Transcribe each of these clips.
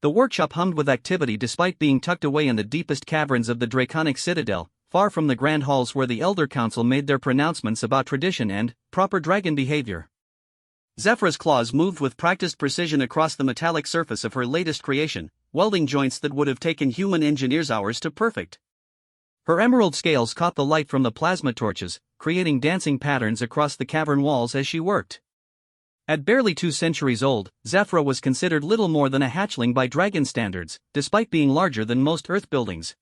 The workshop hummed with activity despite being tucked away in the deepest caverns of the Draconic Citadel, far from the grand halls where the Elder Council made their pronouncements about tradition and proper dragon behavior. Zephyra's claws moved with practiced precision across the metallic surface of her latest creation, welding joints that would have taken human engineers hours to perfect. Her emerald scales caught the light from the plasma torches, creating dancing patterns across the cavern walls as she worked. At barely 2 centuries old, Zephyra was considered little more than a hatchling by dragon standards, despite being larger than most Earth buildings.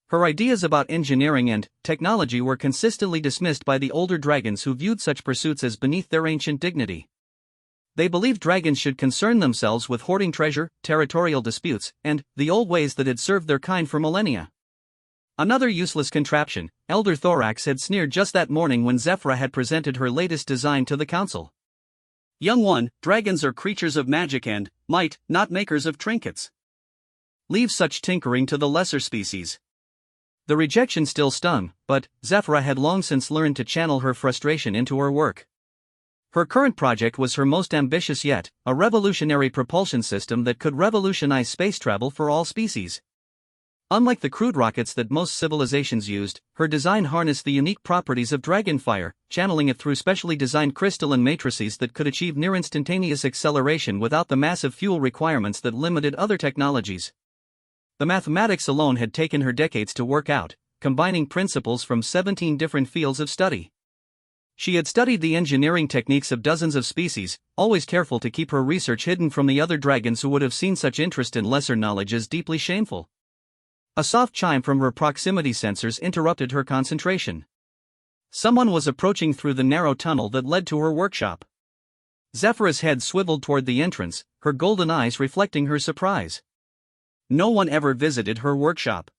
Her ideas about engineering and technology were consistently dismissed by the older dragons who viewed such pursuits as beneath their ancient dignity. They believed dragons should concern themselves with hoarding treasure, territorial disputes, and the old ways that had served their kind for millennia. Another useless contraption, Elder Thorax had sneered just that morning when Zephyra had presented her latest design to the council. "Young one, dragons are creatures of magic and might, not makers of trinkets. Leave such tinkering to the lesser species." The rejection still stung, but Zephyra had long since learned to channel her frustration into her work. Her current project was her most ambitious yet, a revolutionary propulsion system that could revolutionize space travel for all species. Unlike the crude rockets that most civilizations used, her design harnessed the unique properties of dragonfire, channeling it through specially designed crystalline matrices that could achieve near-instantaneous acceleration without the massive fuel requirements that limited other technologies. The mathematics alone had taken her decades to work out, combining principles from 17 different fields of study. She had studied the engineering techniques of dozens of species, always careful to keep her research hidden from the other dragons who would have seen such interest in lesser knowledge as deeply shameful. A soft chime from her proximity sensors interrupted her concentration. Someone was approaching through the narrow tunnel that led to her workshop. Zephyra's head swiveled toward the entrance, her golden eyes reflecting her surprise. No one ever visited her workshop.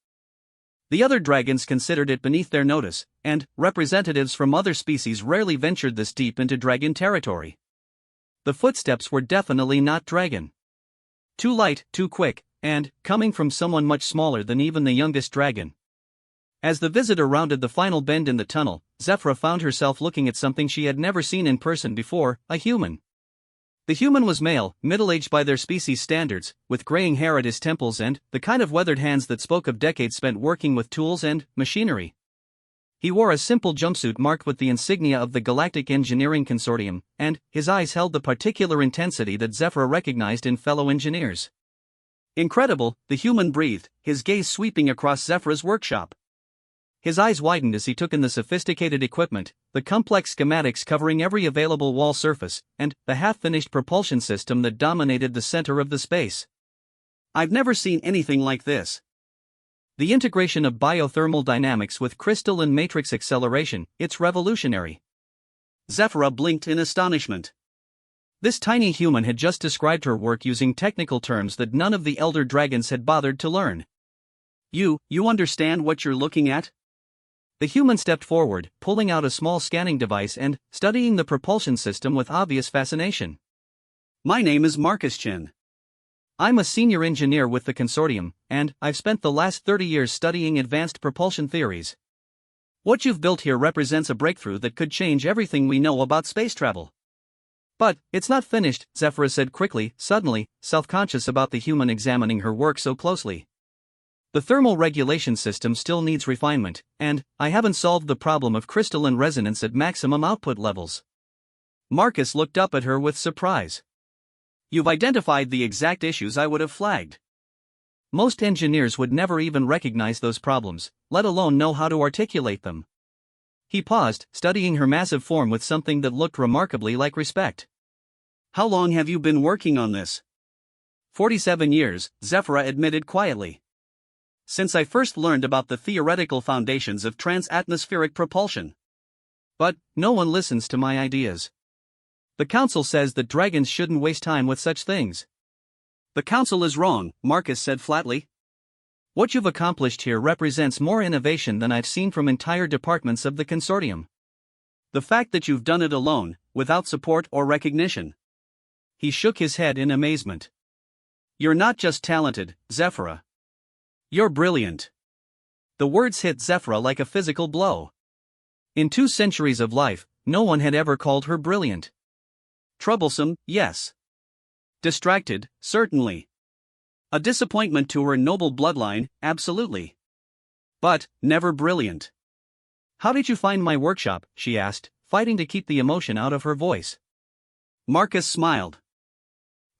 The other dragons considered it beneath their notice, and representatives from other species rarely ventured this deep into dragon territory. The footsteps were definitely not dragon. Too light, too quick, and coming from someone much smaller than even the youngest dragon. As the visitor rounded the final bend in the tunnel, Zephyra found herself looking at something she had never seen in person before, a human. The human was male, middle-aged by their species standards, with graying hair at his temples and the kind of weathered hands that spoke of decades spent working with tools and machinery. He wore a simple jumpsuit marked with the insignia of the Galactic Engineering Consortium, and his eyes held the particular intensity that Zephyra recognized in fellow engineers. Incredible, the human breathed, his gaze sweeping across Zephyra's workshop. His eyes widened as he took in the sophisticated equipment, the complex schematics covering every available wall surface, and the half-finished propulsion system that dominated the center of the space. "I've never seen anything like this. The integration of biothermal dynamics with crystal and matrix acceleration, it's revolutionary." Zephyra blinked in astonishment. This tiny human had just described her work using technical terms that none of the elder dragons had bothered to learn. You understand what you're looking at?" The human stepped forward, pulling out a small scanning device and studying the propulsion system with obvious fascination. "My name is Marcus Chen. I'm a senior engineer with the consortium, and I've spent the last 30 years studying advanced propulsion theories. What you've built here represents a breakthrough that could change everything we know about space travel." "But it's not finished," Zephyra said quickly, suddenly self-conscious about the human examining her work so closely. "The thermal regulation system still needs refinement, and I haven't solved the problem of crystalline resonance at maximum output levels." Marcus looked up at her with surprise. "You've identified the exact issues I would have flagged. Most engineers would never even recognize those problems, let alone know how to articulate them." He paused, studying her massive form with something that looked remarkably like respect. "How long have you been working on this?" 47 years, Zephyra admitted quietly. "Since I first learned about the theoretical foundations of transatmospheric propulsion. But no one listens to my ideas. The council says that dragons shouldn't waste time with such things." "The council is wrong," Marcus said flatly. "What you've accomplished here represents more innovation than I've seen from entire departments of the consortium. The fact that you've done it alone, without support or recognition." He shook his head in amazement. "You're not just talented, Zephyra. You're brilliant." The words hit Zephyra like a physical blow. In 2 centuries of life, no one had ever called her brilliant. Troublesome, yes. Distracted, certainly. A disappointment to her noble bloodline, absolutely. But, never brilliant. How did you find my workshop? She asked, fighting to keep the emotion out of her voice. Marcus smiled.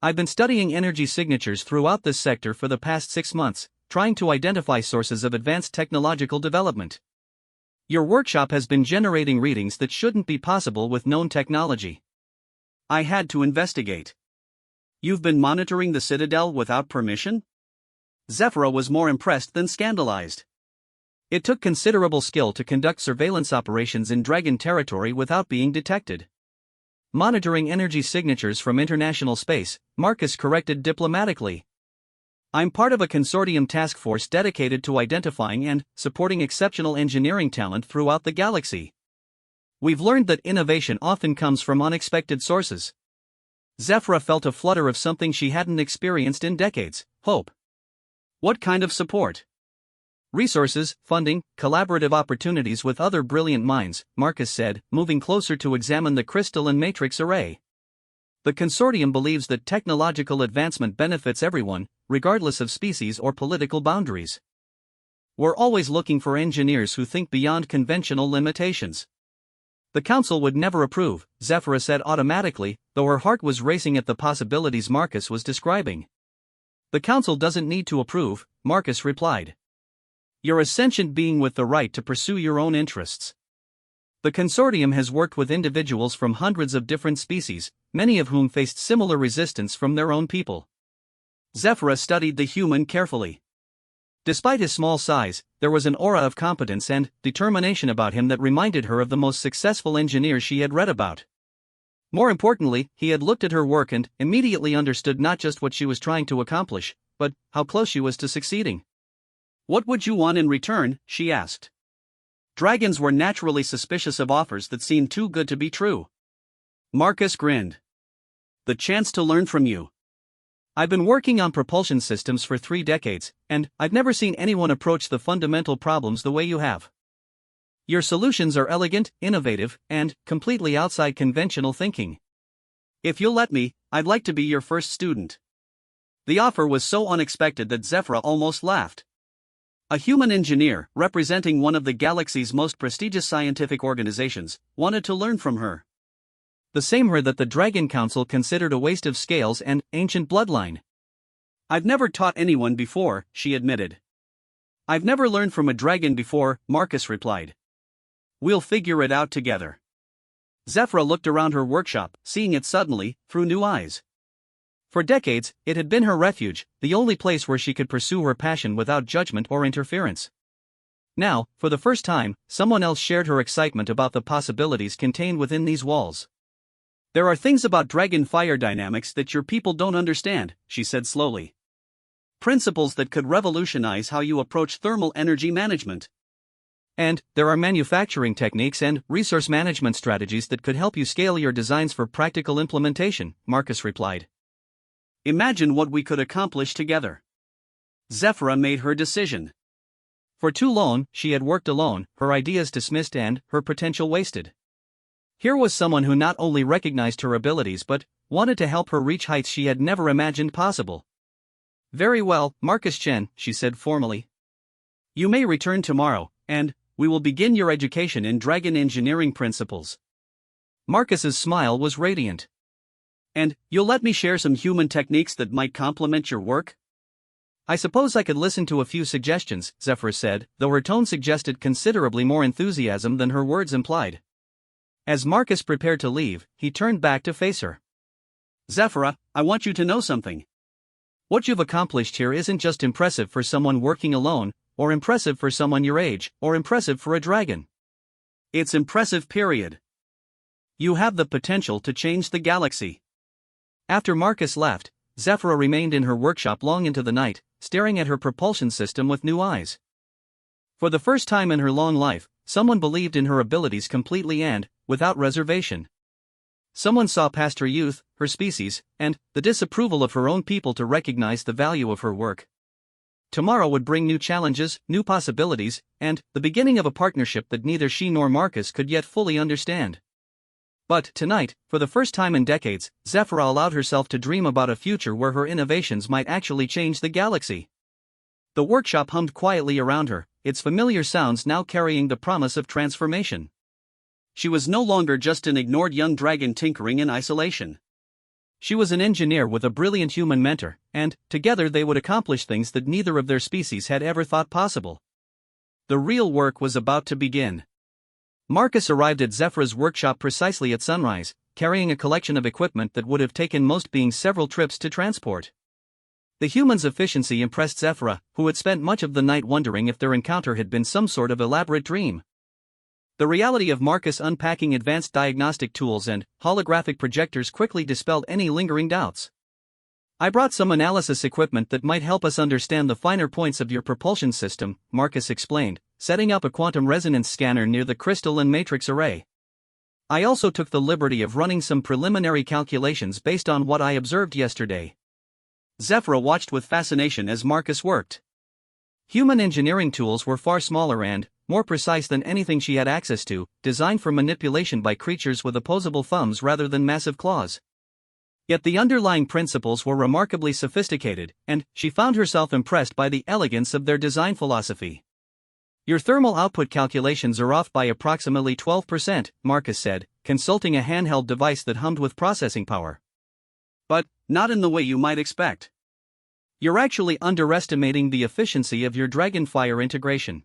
I've been studying energy signatures throughout this sector for the past 6 months, trying to identify sources of advanced technological development. Your workshop has been generating readings that shouldn't be possible with known technology. I had to investigate. You've been monitoring the Citadel without permission? Zephyra was more impressed than scandalized. It took considerable skill to conduct surveillance operations in Dragon territory without being detected. Monitoring energy signatures from international space, Marcus corrected diplomatically. I'm part of a consortium task force dedicated to identifying and supporting exceptional engineering talent throughout the galaxy. We've learned that innovation often comes from unexpected sources. Zephyra felt a flutter of something she hadn't experienced in decades: hope. What kind of support? Resources, funding, collaborative opportunities with other brilliant minds, Marcus said, moving closer to examine the crystal and matrix array. The consortium believes that technological advancement benefits everyone, regardless of species or political boundaries. We're always looking for engineers who think beyond conventional limitations. The council would never approve, Zephyra said automatically, though her heart was racing at the possibilities Marcus was describing. The council doesn't need to approve, Marcus replied. You're a sentient being with the right to pursue your own interests. The consortium has worked with individuals from hundreds of different species, many of whom faced similar resistance from their own people. Zephyra studied the human carefully. Despite his small size, there was an aura of competence and determination about him that reminded her of the most successful engineers she had read about. More importantly, he had looked at her work and immediately understood not just what she was trying to accomplish, but how close she was to succeeding. What would you want in return? She asked. Dragons were naturally suspicious of offers that seemed too good to be true. Marcus grinned. The chance to learn from you. I've been working on propulsion systems for 3 decades, and I've never seen anyone approach the fundamental problems the way you have. Your solutions are elegant, innovative, and completely outside conventional thinking. If you'll let me, I'd like to be your first student. The offer was so unexpected that Zephyra almost laughed. A human engineer, representing one of the galaxy's most prestigious scientific organizations, wanted to learn from her. The same her that the Dragon Council considered a waste of scales and ancient bloodline. I've never taught anyone before, she admitted. I've never learned from a dragon before, Marcus replied. We'll figure it out together. Zephyra looked around her workshop, seeing it suddenly, through new eyes. For decades, it had been her refuge, the only place where she could pursue her passion without judgment or interference. Now, for the first time, someone else shared her excitement about the possibilities contained within these walls. There are things about dragon fire dynamics that your people don't understand, she said slowly. Principles that could revolutionize how you approach thermal energy management. And there are manufacturing techniques and resource management strategies that could help you scale your designs for practical implementation, Marcus replied. Imagine what we could accomplish together. Zephyra made her decision. For too long, she had worked alone, her ideas dismissed and her potential wasted. Here was someone who not only recognized her abilities but wanted to help her reach heights she had never imagined possible. Very well, Marcus Chen, she said formally. You may return tomorrow, and we will begin your education in dragon engineering principles. Marcus's smile was radiant. And you'll let me share some human techniques that might complement your work? I suppose I could listen to a few suggestions, Zephyra said, though her tone suggested considerably more enthusiasm than her words implied. As Marcus prepared to leave, he turned back to face her. Zephyra, I want you to know something. What you've accomplished here isn't just impressive for someone working alone, or impressive for someone your age, or impressive for a dragon. It's impressive, period. You have the potential to change the galaxy. After Marcus left, Zephyra remained in her workshop long into the night, staring at her propulsion system with new eyes. For the first time in her long life, someone believed in her abilities completely and without reservation. Someone saw past her youth, her species, and the disapproval of her own people to recognize the value of her work. Tomorrow would bring new challenges, new possibilities, and the beginning of a partnership that neither she nor Marcus could yet fully understand. But tonight, for the first time in decades, Zefra allowed herself to dream about a future where her innovations might actually change the galaxy. The workshop hummed quietly around her, its familiar sounds now carrying the promise of transformation. She was no longer just an ignored young dragon tinkering in isolation. She was an engineer with a brilliant human mentor, and, together they would accomplish things that neither of their species had ever thought possible. The real work was about to begin. Marcus arrived at Zefra's workshop precisely at sunrise, carrying a collection of equipment that would have taken most beings several trips to transport. The human's efficiency impressed Zefra, who had spent much of the night wondering if their encounter had been some sort of elaborate dream. The reality of Marcus unpacking advanced diagnostic tools and holographic projectors quickly dispelled any lingering doubts. "I brought some analysis equipment that might help us understand the finer points of your propulsion system," Marcus explained, setting up a quantum resonance scanner near the crystal and matrix array. "I also took the liberty of running some preliminary calculations based on what I observed yesterday." Zefra watched with fascination as Marcus worked. Human engineering tools were far smaller and more precise than anything she had access to, designed for manipulation by creatures with opposable thumbs rather than massive claws. Yet the underlying principles were remarkably sophisticated, and she found herself impressed by the elegance of their design philosophy. "Your thermal output calculations are off by approximately 12%, Marcus said, consulting a handheld device that hummed with processing power. "But not in the way you might expect. You're actually underestimating the efficiency of your Dragonfire integration.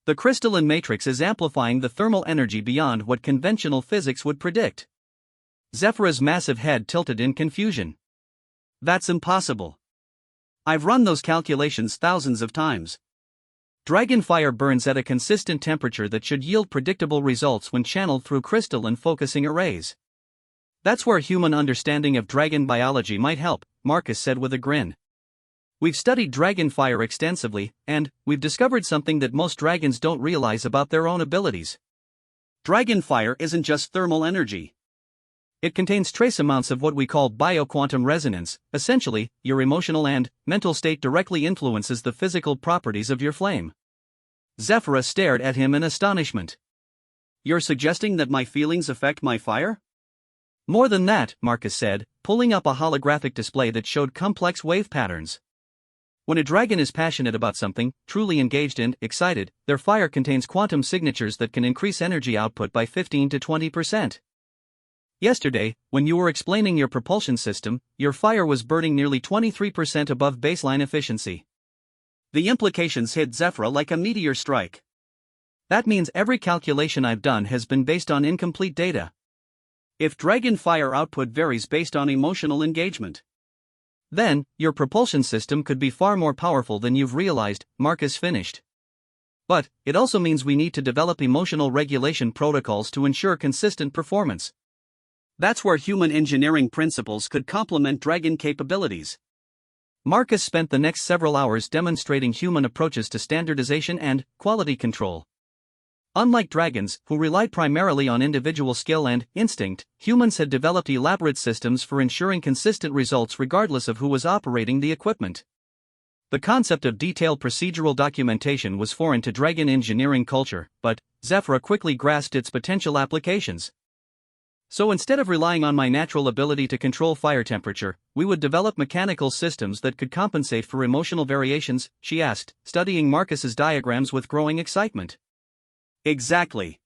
The crystalline matrix is amplifying the thermal energy beyond what conventional physics would predict." Zefra's massive head tilted in confusion. "That's impossible. I've run those calculations thousands of times. Dragonfire burns at a consistent temperature that should yield predictable results when channeled through crystal and focusing arrays. That's where human understanding of dragon biology might help," Marcus said with a grin. "We've studied dragonfire extensively, and we've discovered something that most dragons don't realize about their own abilities. Dragonfire isn't just thermal energy. It contains trace amounts of what we call bioquantum resonance. Essentially, your emotional and mental state directly influences the physical properties of your flame." Zefra stared at him in astonishment. "You're suggesting that my feelings affect my fire?" "More than that," Marcus said, pulling up a holographic display that showed complex wave patterns. "When a dragon is passionate about something, truly engaged and excited, their fire contains quantum signatures that can increase energy output by 15 to 20%. Yesterday, when you were explaining your propulsion system, your fire was burning nearly 23% above baseline efficiency." The implications hit Zefra like a meteor strike. "That means every calculation I've done has been based on incomplete data. If dragon fire output varies based on emotional engagement, then your propulsion system could be far more powerful than you've realized," Marcus finished. "But it also means we need to develop emotional regulation protocols to ensure consistent performance. That's where human engineering principles could complement dragon capabilities." Marcus spent the next several hours demonstrating human approaches to standardization and quality control. Unlike dragons, who relied primarily on individual skill and instinct, humans had developed elaborate systems for ensuring consistent results regardless of who was operating the equipment. The concept of detailed procedural documentation was foreign to dragon engineering culture, but Zefra quickly grasped its potential applications. "So instead of relying on my natural ability to control fire temperature, we would develop mechanical systems that could compensate for emotional variations?" she asked, studying Marcus's diagrams with growing excitement. "Exactly.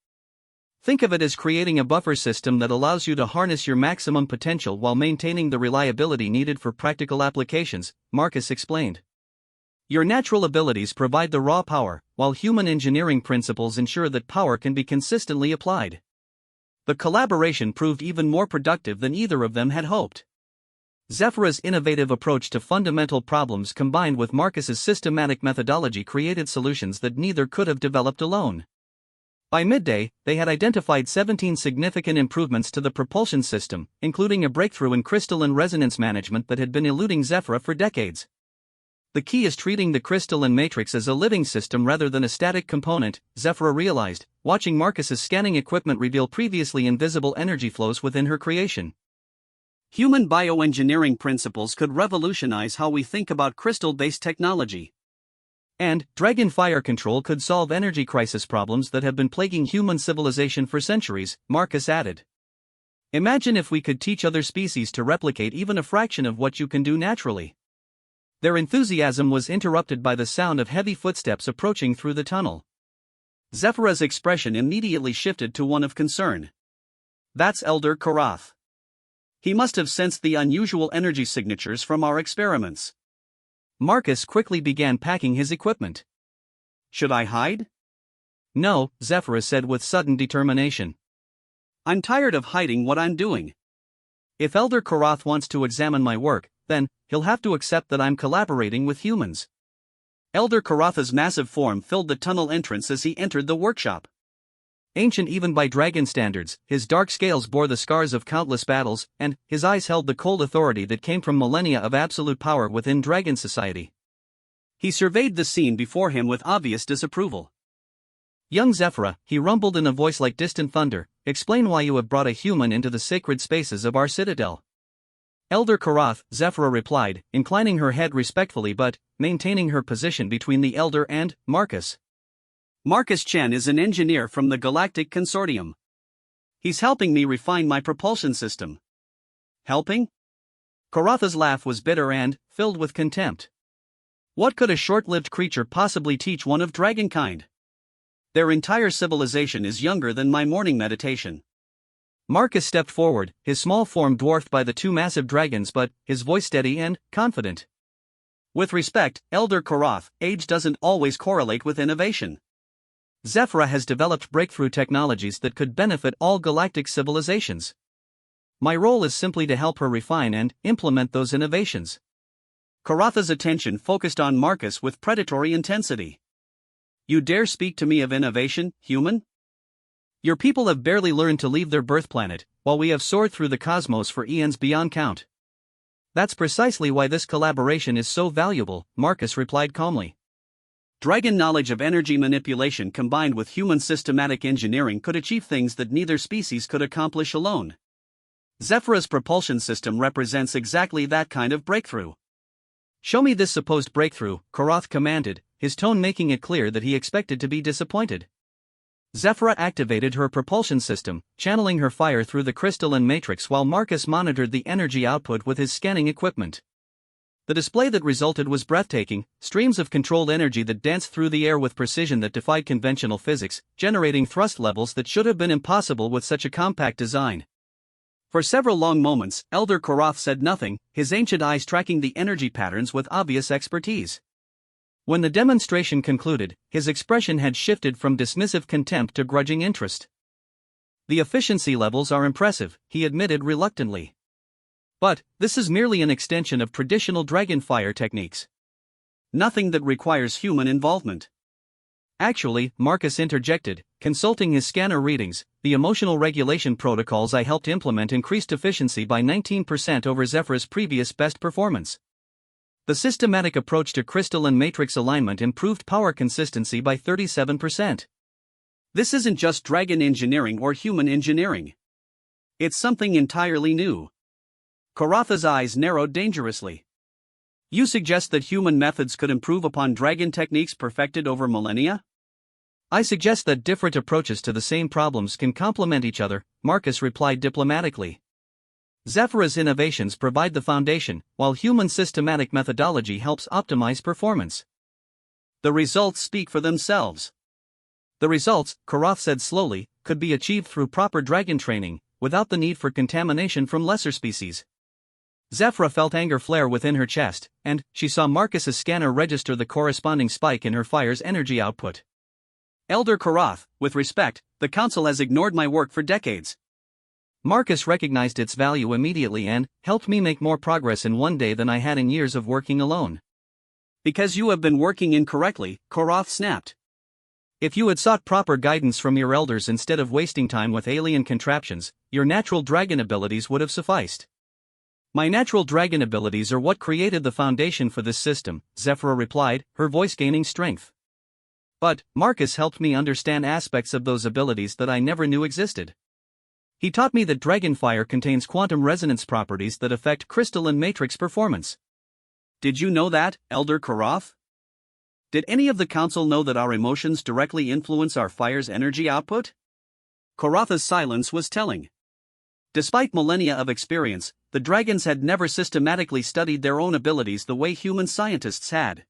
Think of it as creating a buffer system that allows you to harness your maximum potential while maintaining the reliability needed for practical applications," Marcus explained. "Your natural abilities provide the raw power, while human engineering principles ensure that power can be consistently applied." The collaboration proved even more productive than either of them had hoped. Zefra's innovative approach to fundamental problems combined with Marcus's systematic methodology created solutions that neither could have developed alone. By midday, they had identified 17 significant improvements to the propulsion system, including a breakthrough in crystalline resonance management that had been eluding Zefra for decades. "The key is treating the crystalline matrix as a living system rather than a static component," Zefra realized, watching Marcus's scanning equipment reveal previously invisible energy flows within her creation. Human bioengineering principles could revolutionize how we think about crystal-based technology. And dragon fire control could solve energy crisis problems that have been plaguing human civilization for centuries, Marcus added. Imagine if we could teach other species to replicate even a fraction of what you can do naturally. Their enthusiasm was interrupted by the sound of heavy footsteps approaching through the tunnel. Zephyrah's expression immediately shifted to one of concern. That's Elder Karath. He must have sensed the unusual energy signatures from our experiments. Marcus quickly began packing his equipment. Should I hide? No, Zephyrah said with sudden determination. I'm tired of hiding what I'm doing. If Elder Karath wants to examine my work, then he'll have to accept that I'm collaborating with humans. Elder Karath's massive form filled the tunnel entrance as he entered the workshop. Ancient even by dragon standards, his dark scales bore the scars of countless battles, and his eyes held the cold authority that came from millennia of absolute power within dragon society. He surveyed the scene before him with obvious disapproval. Young Zephyrah, he rumbled in a voice like distant thunder, explain why you have brought a human into the sacred spaces of our citadel. Elder Karath, Zephyrah replied, inclining her head respectfully but maintaining her position between the Elder and Marcus. Marcus Chen is an engineer from the Galactic Consortium. He's helping me refine my propulsion system. Helping? Karatha's laugh was bitter and filled with contempt. What could a short-lived creature possibly teach one of dragonkind? Their entire civilization is younger than my morning meditation. Marcus stepped forward, his small form dwarfed by the two massive dragons but his voice steady and confident. With respect, Elder Karath, age doesn't always correlate with innovation. Zephyrah has developed breakthrough technologies that could benefit all galactic civilizations. My role is simply to help her refine and implement those innovations. Karatha's attention focused on Marcus with predatory intensity. You dare speak to me of innovation, human? Your people have barely learned to leave their birth planet, while we have soared through the cosmos for eons beyond count. That's precisely why this collaboration is so valuable, Marcus replied calmly. Dragon knowledge of energy manipulation combined with human systematic engineering could achieve things that neither species could accomplish alone. Zephyrah's propulsion system represents exactly that kind of breakthrough. Show me this supposed breakthrough, Karath commanded, his tone making it clear that he expected to be disappointed. Zephyrah activated her propulsion system, channeling her fire through the crystalline matrix while Marcus monitored the energy output with his scanning equipment. The display that resulted was breathtaking, streams of controlled energy that danced through the air with precision that defied conventional physics, generating thrust levels that should have been impossible with such a compact design. For several long moments, Elder Karath said nothing, his ancient eyes tracking the energy patterns with obvious expertise. When the demonstration concluded, his expression had shifted from dismissive contempt to grudging interest. The efficiency levels are impressive, he admitted reluctantly. But this is merely an extension of traditional dragonfire techniques. Nothing that requires human involvement. Actually, Marcus interjected, consulting his scanner readings, the emotional regulation protocols I helped implement increased efficiency by 19% over Zephyrah's previous best performance. The systematic approach to crystalline matrix alignment improved power consistency by 37%. This isn't just dragon engineering or human engineering. It's something entirely new. Karatha's eyes narrowed dangerously. You suggest that human methods could improve upon dragon techniques perfected over millennia? I suggest that different approaches to the same problems can complement each other, Marcus replied diplomatically. Zephyrah's innovations provide the foundation, while human systematic methodology helps optimize performance. The results speak for themselves. The results, Karath said slowly, could be achieved through proper dragon training, without the need for contamination from lesser species. Zephyrah felt anger flare within her chest, and she saw Marcus's scanner register the corresponding spike in her fire's energy output. Elder Karath, with respect, the Council has ignored my work for decades. Marcus recognized its value immediately and helped me make more progress in one day than I had in years of working alone. Because you have been working incorrectly, Karath snapped. If you had sought proper guidance from your elders instead of wasting time with alien contraptions, your natural dragon abilities would have sufficed. My natural dragon abilities are what created the foundation for this system, Zephyrah replied, her voice gaining strength. But Marcus helped me understand aspects of those abilities that I never knew existed. He taught me that dragonfire contains quantum resonance properties that affect crystalline matrix performance. Did you know that, Elder Karath? Did any of the Council know that our emotions directly influence our fire's energy output? Karatha's silence was telling. Despite millennia of experience, the dragons had never systematically studied their own abilities the way human scientists had.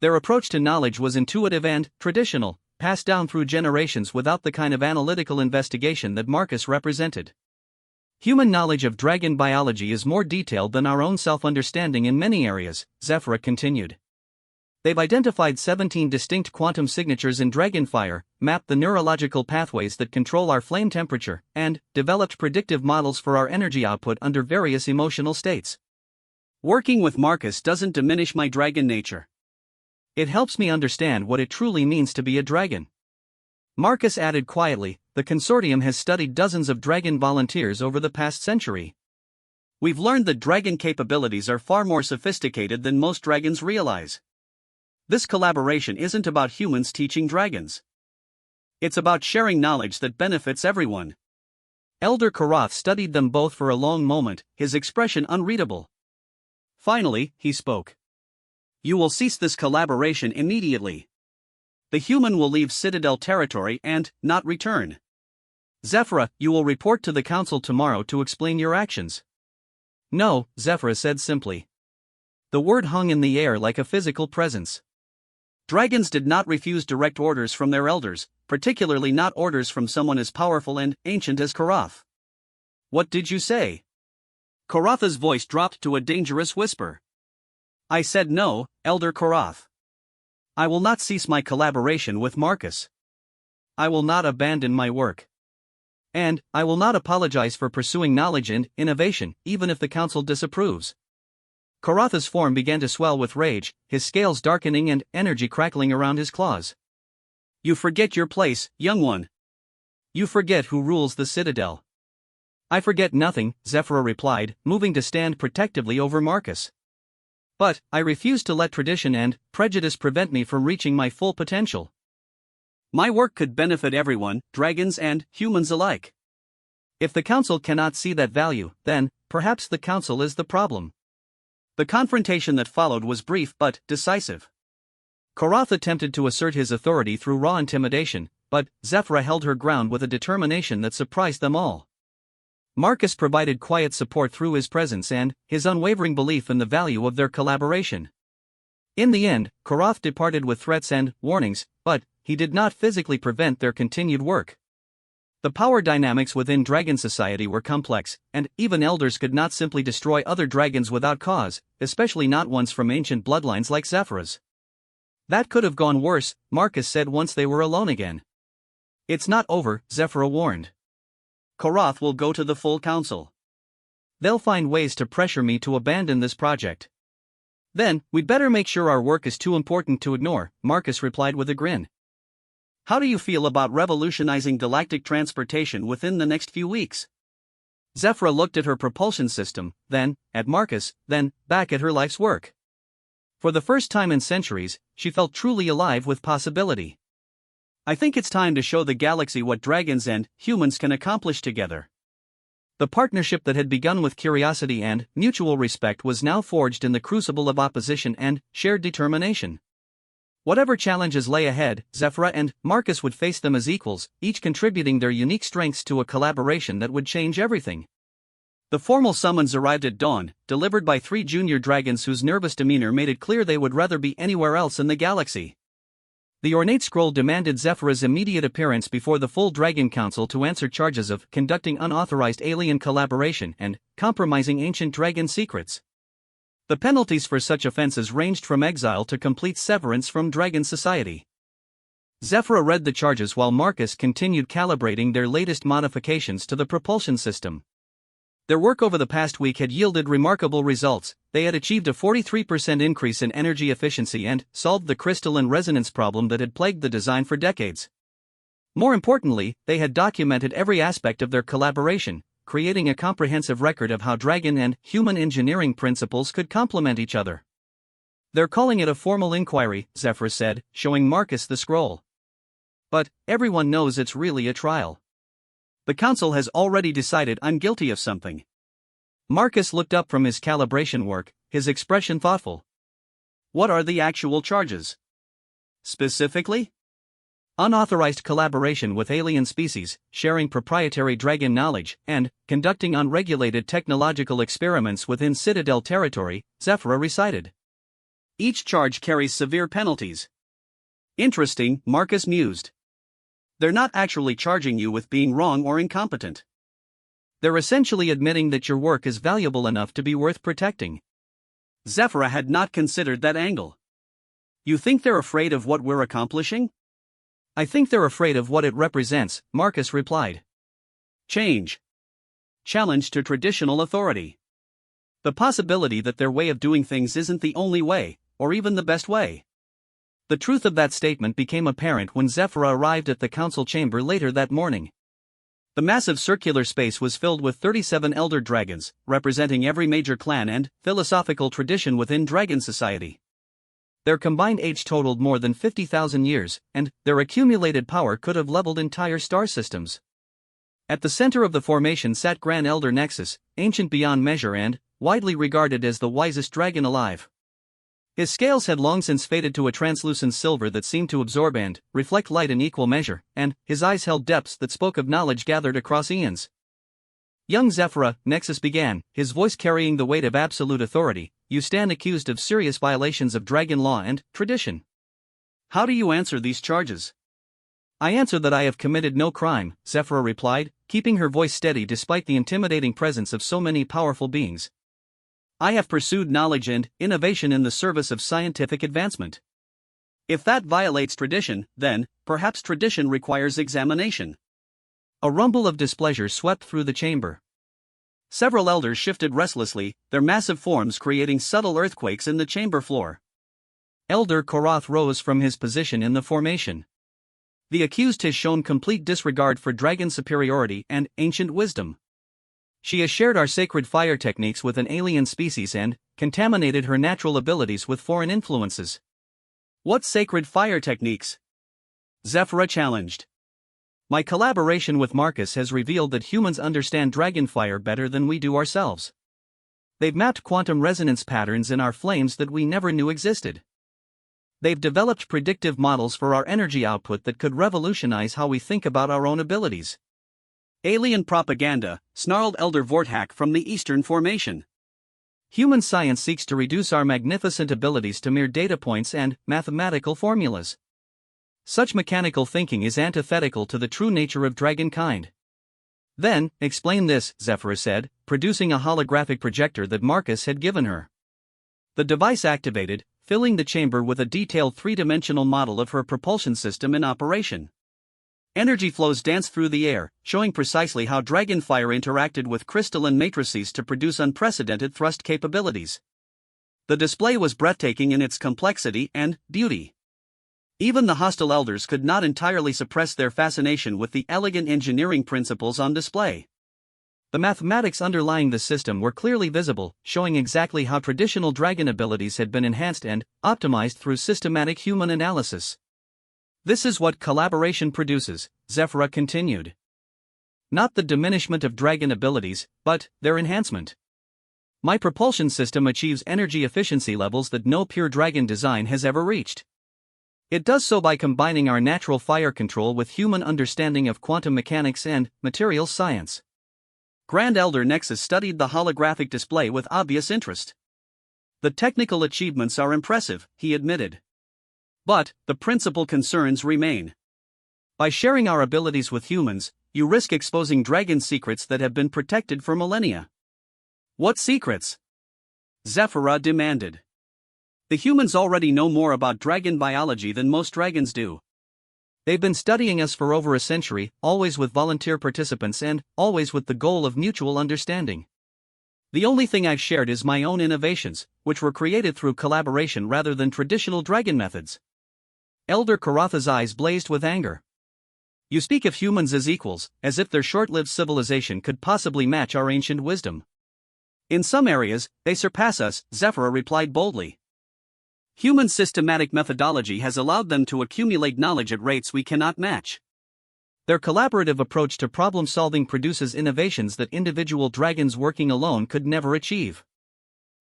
Their approach to knowledge was intuitive and traditional, passed down through generations without the kind of analytical investigation that Marcus represented. Human knowledge of dragon biology is more detailed than our own self-understanding in many areas, Zephyra continued. They've identified 17 distinct quantum signatures in dragonfire, mapped the neurological pathways that control our flame temperature, and developed predictive models for our energy output under various emotional states. Working with Marcus doesn't diminish my dragon nature. It helps me understand what it truly means to be a dragon. Marcus added quietly, the consortium has studied dozens of dragon volunteers over the past century. We've learned that dragon capabilities are far more sophisticated than most dragons realize. This collaboration isn't about humans teaching dragons. It's about sharing knowledge that benefits everyone. Elder Karath studied them both for a long moment, his expression unreadable. Finally, he spoke. You will cease this collaboration immediately. The human will leave Citadel territory and not return. Zephyra, you will report to the council tomorrow to explain your actions. No, Zephyra said simply. The word hung in the air like a physical presence. Dragons did not refuse direct orders from their elders, particularly not orders from someone as powerful and ancient as Karath. What did you say? Karatha's voice dropped to a dangerous whisper. I said no, Elder Karath. I will not cease my collaboration with Marcus. I will not abandon my work. And I will not apologize for pursuing knowledge and innovation, even if the council disapproves. Karatha's form began to swell with rage, his scales darkening and energy crackling around his claws. You forget your place, young one. You forget who rules the Citadel. I forget nothing, Zephyra replied, moving to stand protectively over Marcus. But I refuse to let tradition and prejudice prevent me from reaching my full potential. My work could benefit everyone, dragons and humans alike. If the council cannot see that value, then perhaps the council is the problem. The confrontation that followed was brief but decisive. Karath attempted to assert his authority through raw intimidation, but Zephyra held her ground with a determination that surprised them all. Marcus provided quiet support through his presence and his unwavering belief in the value of their collaboration. In the end, Karath departed with threats and warnings, but he did not physically prevent their continued work. The power dynamics within dragon society were complex, and even elders could not simply destroy other dragons without cause, especially not ones from ancient bloodlines like Zephyra's. That could have gone worse, Marcus said once they were alone again. It's not over, Zephyra warned. Karath will go to the full council. They'll find ways to pressure me to abandon this project. Then, we'd better make sure our work is too important to ignore, Marcus replied with a grin. How do you feel about revolutionizing galactic transportation within the next few weeks? Zephyra looked at her propulsion system, then at Marcus, then back at her life's work. For the first time in centuries, she felt truly alive with possibility. I think it's time to show the galaxy what dragons and humans can accomplish together. The partnership that had begun with curiosity and mutual respect was now forged in the crucible of opposition and shared determination. Whatever challenges lay ahead, Zephyra and Marcus would face them as equals, each contributing their unique strengths to a collaboration that would change everything. The formal summons arrived at dawn, delivered by 3 junior dragons whose nervous demeanor made it clear they would rather be anywhere else in the galaxy. The ornate scroll demanded Zephyra's immediate appearance before the full Dragon Council to answer charges of conducting unauthorized alien collaboration and compromising ancient dragon secrets. The penalties for such offenses ranged from exile to complete severance from dragon society. Zephyra read the charges while Marcus continued calibrating their latest modifications to the propulsion system. Their work over the past week had yielded remarkable results. They had achieved a 43% increase in energy efficiency and solved the crystalline resonance problem that had plagued the design for decades. More importantly, they had documented every aspect of their collaboration, creating a comprehensive record of how dragon and human engineering principles could complement each other. They're calling it a formal inquiry, Zephyra said, showing Marcus the scroll. But everyone knows it's really a trial. The council has already decided I'm guilty of something. Marcus looked up from his calibration work, his expression thoughtful. What are the actual charges? Specifically? unauthorized collaboration with alien species, sharing proprietary dragon knowledge, and conducting unregulated technological experiments within Citadel territory, Zephyra recited. Each charge carries severe penalties. Interesting, Marcus mused. They're not actually charging you with being wrong or incompetent. They're essentially admitting that your work is valuable enough to be worth protecting. Zephyra had not considered that angle. You think they're afraid of what we're accomplishing? I think they're afraid of what it represents, Marcus replied. Change. Challenge to traditional authority. The possibility that their way of doing things isn't the only way, or even the best way. The truth of that statement became apparent when Zephyra arrived at the council chamber later that morning. The massive circular space was filled with 37 elder dragons, representing every major clan and philosophical tradition within dragon society. Their combined age totaled more than 50,000 years, and their accumulated power could have leveled entire star systems. At the center of the formation sat Grand Elder Nexus, ancient beyond measure and widely regarded as the wisest dragon alive. His scales had long since faded to a translucent silver that seemed to absorb and reflect light in equal measure, and his eyes held depths that spoke of knowledge gathered across eons. Young Zephyra, Nexus began, his voice carrying the weight of absolute authority, you stand accused of serious violations of dragon law and tradition. How do you answer these charges? I answer that I have committed no crime, Zephyra replied, keeping her voice steady despite the intimidating presence of so many powerful beings. I have pursued knowledge and innovation in the service of scientific advancement. If that violates tradition, then, perhaps tradition requires examination. A rumble of displeasure swept through the chamber. Several elders shifted restlessly, their massive forms creating subtle earthquakes in the chamber floor. Elder Korath rose from his position in the formation. The accused has shown complete disregard for dragon superiority and ancient wisdom. She has shared our sacred fire techniques with an alien species and contaminated her natural abilities with foreign influences. What sacred fire techniques? Zephyra challenged. My collaboration with Marcus has revealed that humans understand dragon fire better than we do ourselves. They've mapped quantum resonance patterns in our flames that we never knew existed. They've developed predictive models for our energy output that could revolutionize how we think about our own abilities. Alien propaganda, snarled Elder Vorthak from the Eastern Formation. Human science seeks to reduce our magnificent abilities to mere data points and mathematical formulas. Such mechanical thinking is antithetical to the true nature of dragonkind. Then, explain this, Zephyra said, producing a holographic projector that Marcus had given her. The device activated, filling the chamber with a detailed three-dimensional model of her propulsion system in operation. Energy flows danced through the air, showing precisely how dragon fire interacted with crystalline matrices to produce unprecedented thrust capabilities. The display was breathtaking in its complexity and beauty. Even the hostile elders could not entirely suppress their fascination with the elegant engineering principles on display. The mathematics underlying the system were clearly visible, showing exactly how traditional dragon abilities had been enhanced and optimized through systematic human analysis. This is what collaboration produces, Zephyra continued. Not the diminishment of dragon abilities, but their enhancement. My propulsion system achieves energy efficiency levels that no pure dragon design has ever reached. It does so by combining our natural fire control with human understanding of quantum mechanics and materials science. Grand Elder Nexus studied the holographic display with obvious interest. The technical achievements are impressive, he admitted. But, the principal concerns remain. By sharing our abilities with humans, you risk exposing dragon secrets that have been protected for millennia. What secrets? Zephyra demanded. The humans already know more about dragon biology than most dragons do. They've been studying us for over a century, always with volunteer participants and always with the goal of mutual understanding. The only thing I've shared is my own innovations, which were created through collaboration rather than traditional dragon methods. Elder Karatha's eyes blazed with anger. You speak of humans as equals, as if their short-lived civilization could possibly match our ancient wisdom. In some areas, they surpass us, Zephyra replied boldly. Human systematic methodology has allowed them to accumulate knowledge at rates we cannot match. Their collaborative approach to problem-solving produces innovations that individual dragons working alone could never achieve.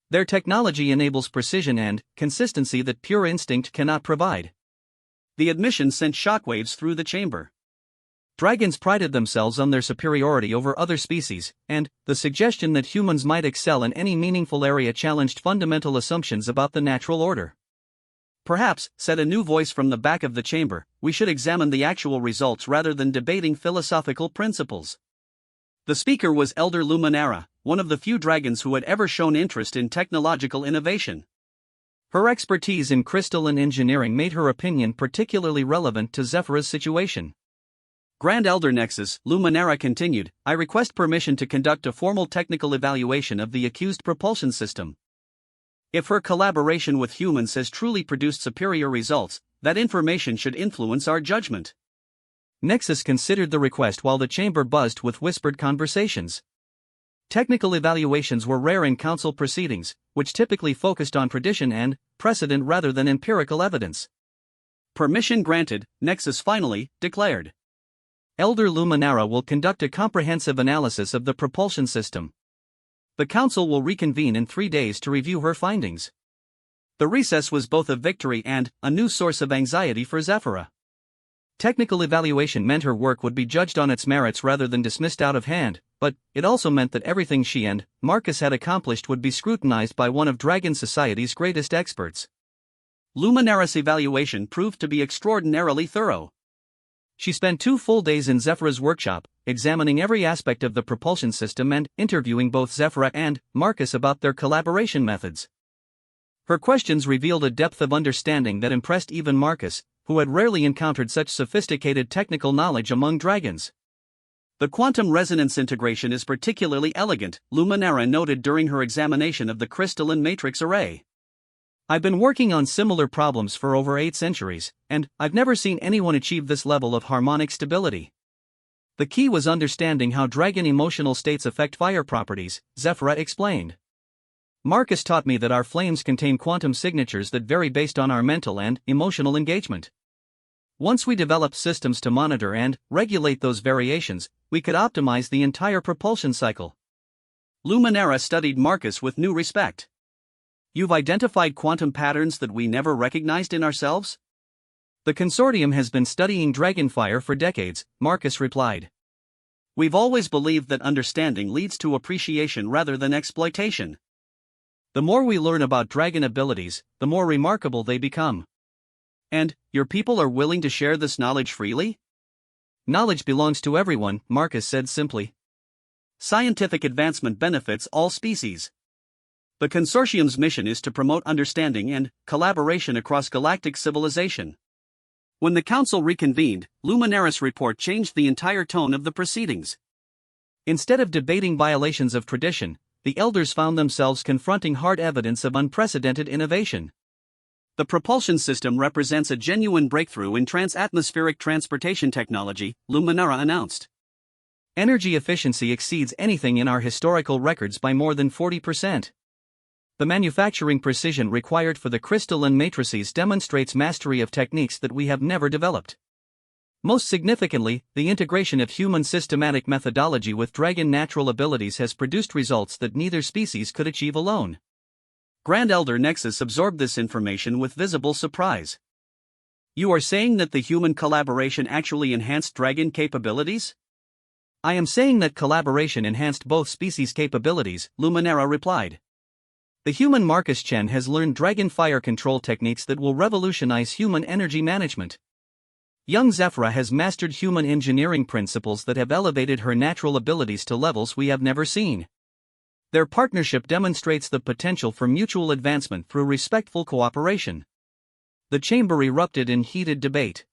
Their technology enables precision and consistency that pure instinct cannot provide. The admission sent shockwaves through the chamber. Dragons prided themselves on their superiority over other species, and the suggestion that humans might excel in any meaningful area challenged fundamental assumptions about the natural order. Perhaps, said a new voice from the back of the chamber, we should examine the actual results rather than debating philosophical principles. The speaker was Elder Luminara, one of the few dragons who had ever shown interest in technological innovation. Her expertise in crystalline engineering made her opinion particularly relevant to Zephyr's situation. Grand Elder Nexus, Luminara continued, I request permission to conduct a formal technical evaluation of the accused propulsion system. If her collaboration with humans has truly produced superior results, that information should influence our judgment. Nexus considered the request while the chamber buzzed with whispered conversations. Technical evaluations were rare in council proceedings, which typically focused on tradition and precedent rather than empirical evidence. Permission granted, Nexus finally declared. Elder Luminara will conduct a comprehensive analysis of the propulsion system. The council will reconvene in 3 days to review her findings. The recess was both a victory and a new source of anxiety for Zephyra. Technical evaluation meant her work would be judged on its merits rather than dismissed out of hand, but it also meant that everything she and Marcus had accomplished would be scrutinized by one of Dragon Society's greatest experts. Luminara's evaluation proved to be extraordinarily thorough. She spent 2 full days in Zephyra's workshop, examining every aspect of the propulsion system and interviewing both Zephyra and Marcus about their collaboration methods. Her questions revealed a depth of understanding that impressed even Marcus, who had rarely encountered such sophisticated technical knowledge among dragons. The quantum resonance integration is particularly elegant, Luminara noted during her examination of the crystalline matrix array. I've been working on similar problems for over 8 centuries, and I've never seen anyone achieve this level of harmonic stability. The key was understanding how dragon emotional states affect fire properties, Zephyra explained. Marcus taught me that our flames contain quantum signatures that vary based on our mental and emotional engagement. Once we developed systems to monitor and regulate those variations, we could optimize the entire propulsion cycle. Luminara studied Marcus with new respect. You've identified quantum patterns that we never recognized in ourselves? The consortium has been studying dragonfire for decades, Marcus replied. We've always believed that understanding leads to appreciation rather than exploitation. The more we learn about dragon abilities, the more remarkable they become. And, your people are willing to share this knowledge freely? Knowledge belongs to everyone, Marcus said simply. Scientific advancement benefits all species. The consortium's mission is to promote understanding and collaboration across galactic civilization. When the council reconvened, Luminara's report changed the entire tone of the proceedings. Instead of debating violations of tradition, the elders found themselves confronting hard evidence of unprecedented innovation. The propulsion system represents a genuine breakthrough in transatmospheric transportation technology, Luminara announced. Energy efficiency exceeds anything in our historical records by more than 40%. The manufacturing precision required for the crystalline matrices demonstrates mastery of techniques that we have never developed. Most significantly, the integration of human systematic methodology with dragon natural abilities has produced results that neither species could achieve alone. Grand Elder Nexus absorbed this information with visible surprise. You are saying that the human collaboration actually enhanced dragon capabilities? I am saying that collaboration enhanced both species' capabilities, Luminara replied. The human Marcus Chen has learned dragon fire control techniques that will revolutionize human energy management. Young Zephyra has mastered human engineering principles that have elevated her natural abilities to levels we have never seen. Their partnership demonstrates the potential for mutual advancement through respectful cooperation. The chamber erupted in heated debate.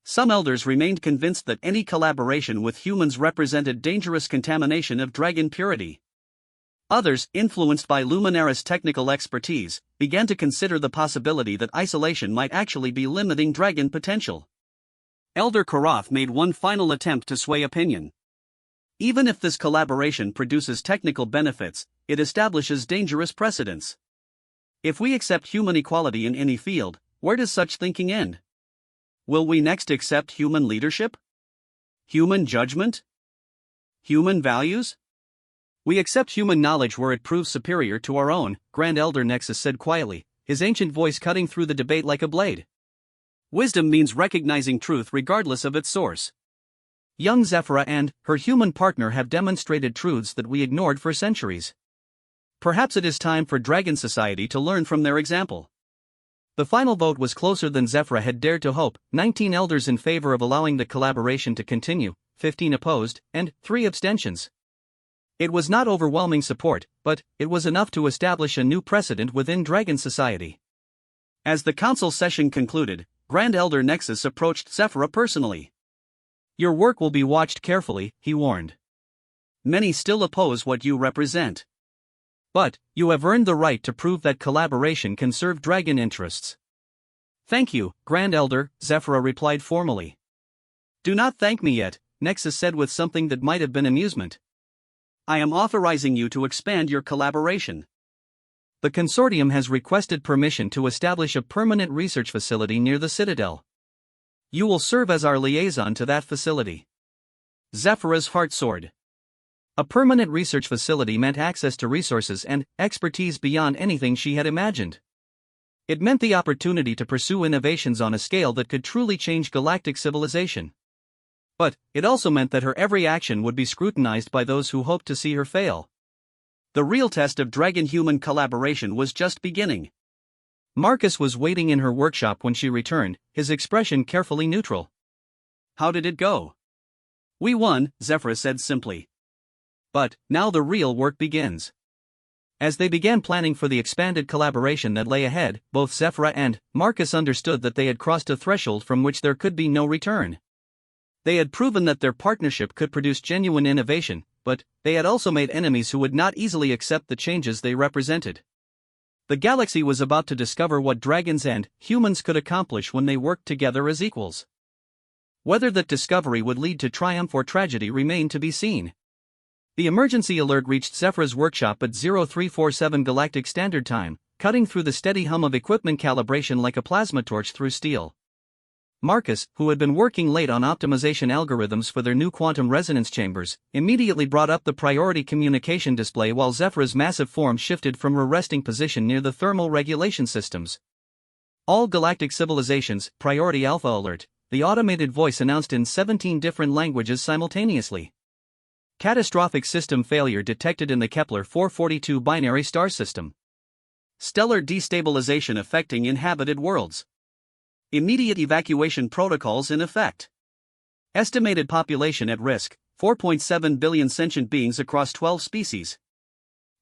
Some elders remained convinced that any collaboration with humans represented dangerous contamination of dragon purity. Others, influenced by Luminara's technical expertise, began to consider the possibility that isolation might actually be limiting dragon potential. Elder Karath made one final attempt to sway opinion. Even if this collaboration produces technical benefits, it establishes dangerous precedents. If we accept human equality in any field, where does such thinking end? Will we next accept human leadership? Human judgment? Human values? We accept human knowledge where it proves superior to our own, Grand Elder Nexus said quietly, his ancient voice cutting through the debate like a blade. Wisdom means recognizing truth regardless of its source. Young Zefra and her human partner have demonstrated truths that we ignored for centuries. Perhaps it is time for Dragon Society to learn from their example. The final vote was closer than Zefra had dared to hope, 19 elders in favor of allowing the collaboration to continue, 15 opposed, and 3 abstentions. It was not overwhelming support, but it was enough to establish a new precedent within Dragon Society. As the council session concluded, Grand Elder Nexus approached Zefra personally. "Your work will be watched carefully," he warned. "Many still oppose what you represent. But you have earned the right to prove that collaboration can serve dragon interests." "Thank you, Grand Elder," Zefra replied formally. "Do not thank me yet," Nexus said with something that might have been amusement. "I am authorizing you to expand your collaboration. The consortium has requested permission to establish a permanent research facility near the Citadel. You will serve as our liaison to that facility." Zefra's heart soared. A permanent research facility meant access to resources and expertise beyond anything she had imagined. It meant the opportunity to pursue innovations on a scale that could truly change galactic civilization. But it also meant that her every action would be scrutinized by those who hoped to see her fail. The real test of dragon-human collaboration was just beginning. Marcus was waiting in her workshop when she returned, his expression carefully neutral. "How did it go?" "We won," Zefra said simply. "But now the real work begins." As they began planning for the expanded collaboration that lay ahead, both Zefra and Marcus understood that they had crossed a threshold from which there could be no return. They had proven that their partnership could produce genuine innovation, but they had also made enemies who would not easily accept the changes they represented. The galaxy was about to discover what dragons and humans could accomplish when they worked together as equals. Whether that discovery would lead to triumph or tragedy remained to be seen. The emergency alert reached Zefra's workshop at 0347 Galactic Standard Time, cutting through the steady hum of equipment calibration like a plasma torch through steel. Marcus, who had been working late on optimization algorithms for their new quantum resonance chambers, immediately brought up the priority communication display while Zefra's massive form shifted from her resting position near the thermal regulation systems. "All galactic civilizations, priority alpha alert," the automated voice announced in 17 different languages simultaneously. Catastrophic system failure detected in the Kepler 442 binary star system. Stellar destabilization affecting inhabited worlds. Immediate evacuation protocols in effect. Estimated population at risk, 4.7 billion sentient beings across 12 species.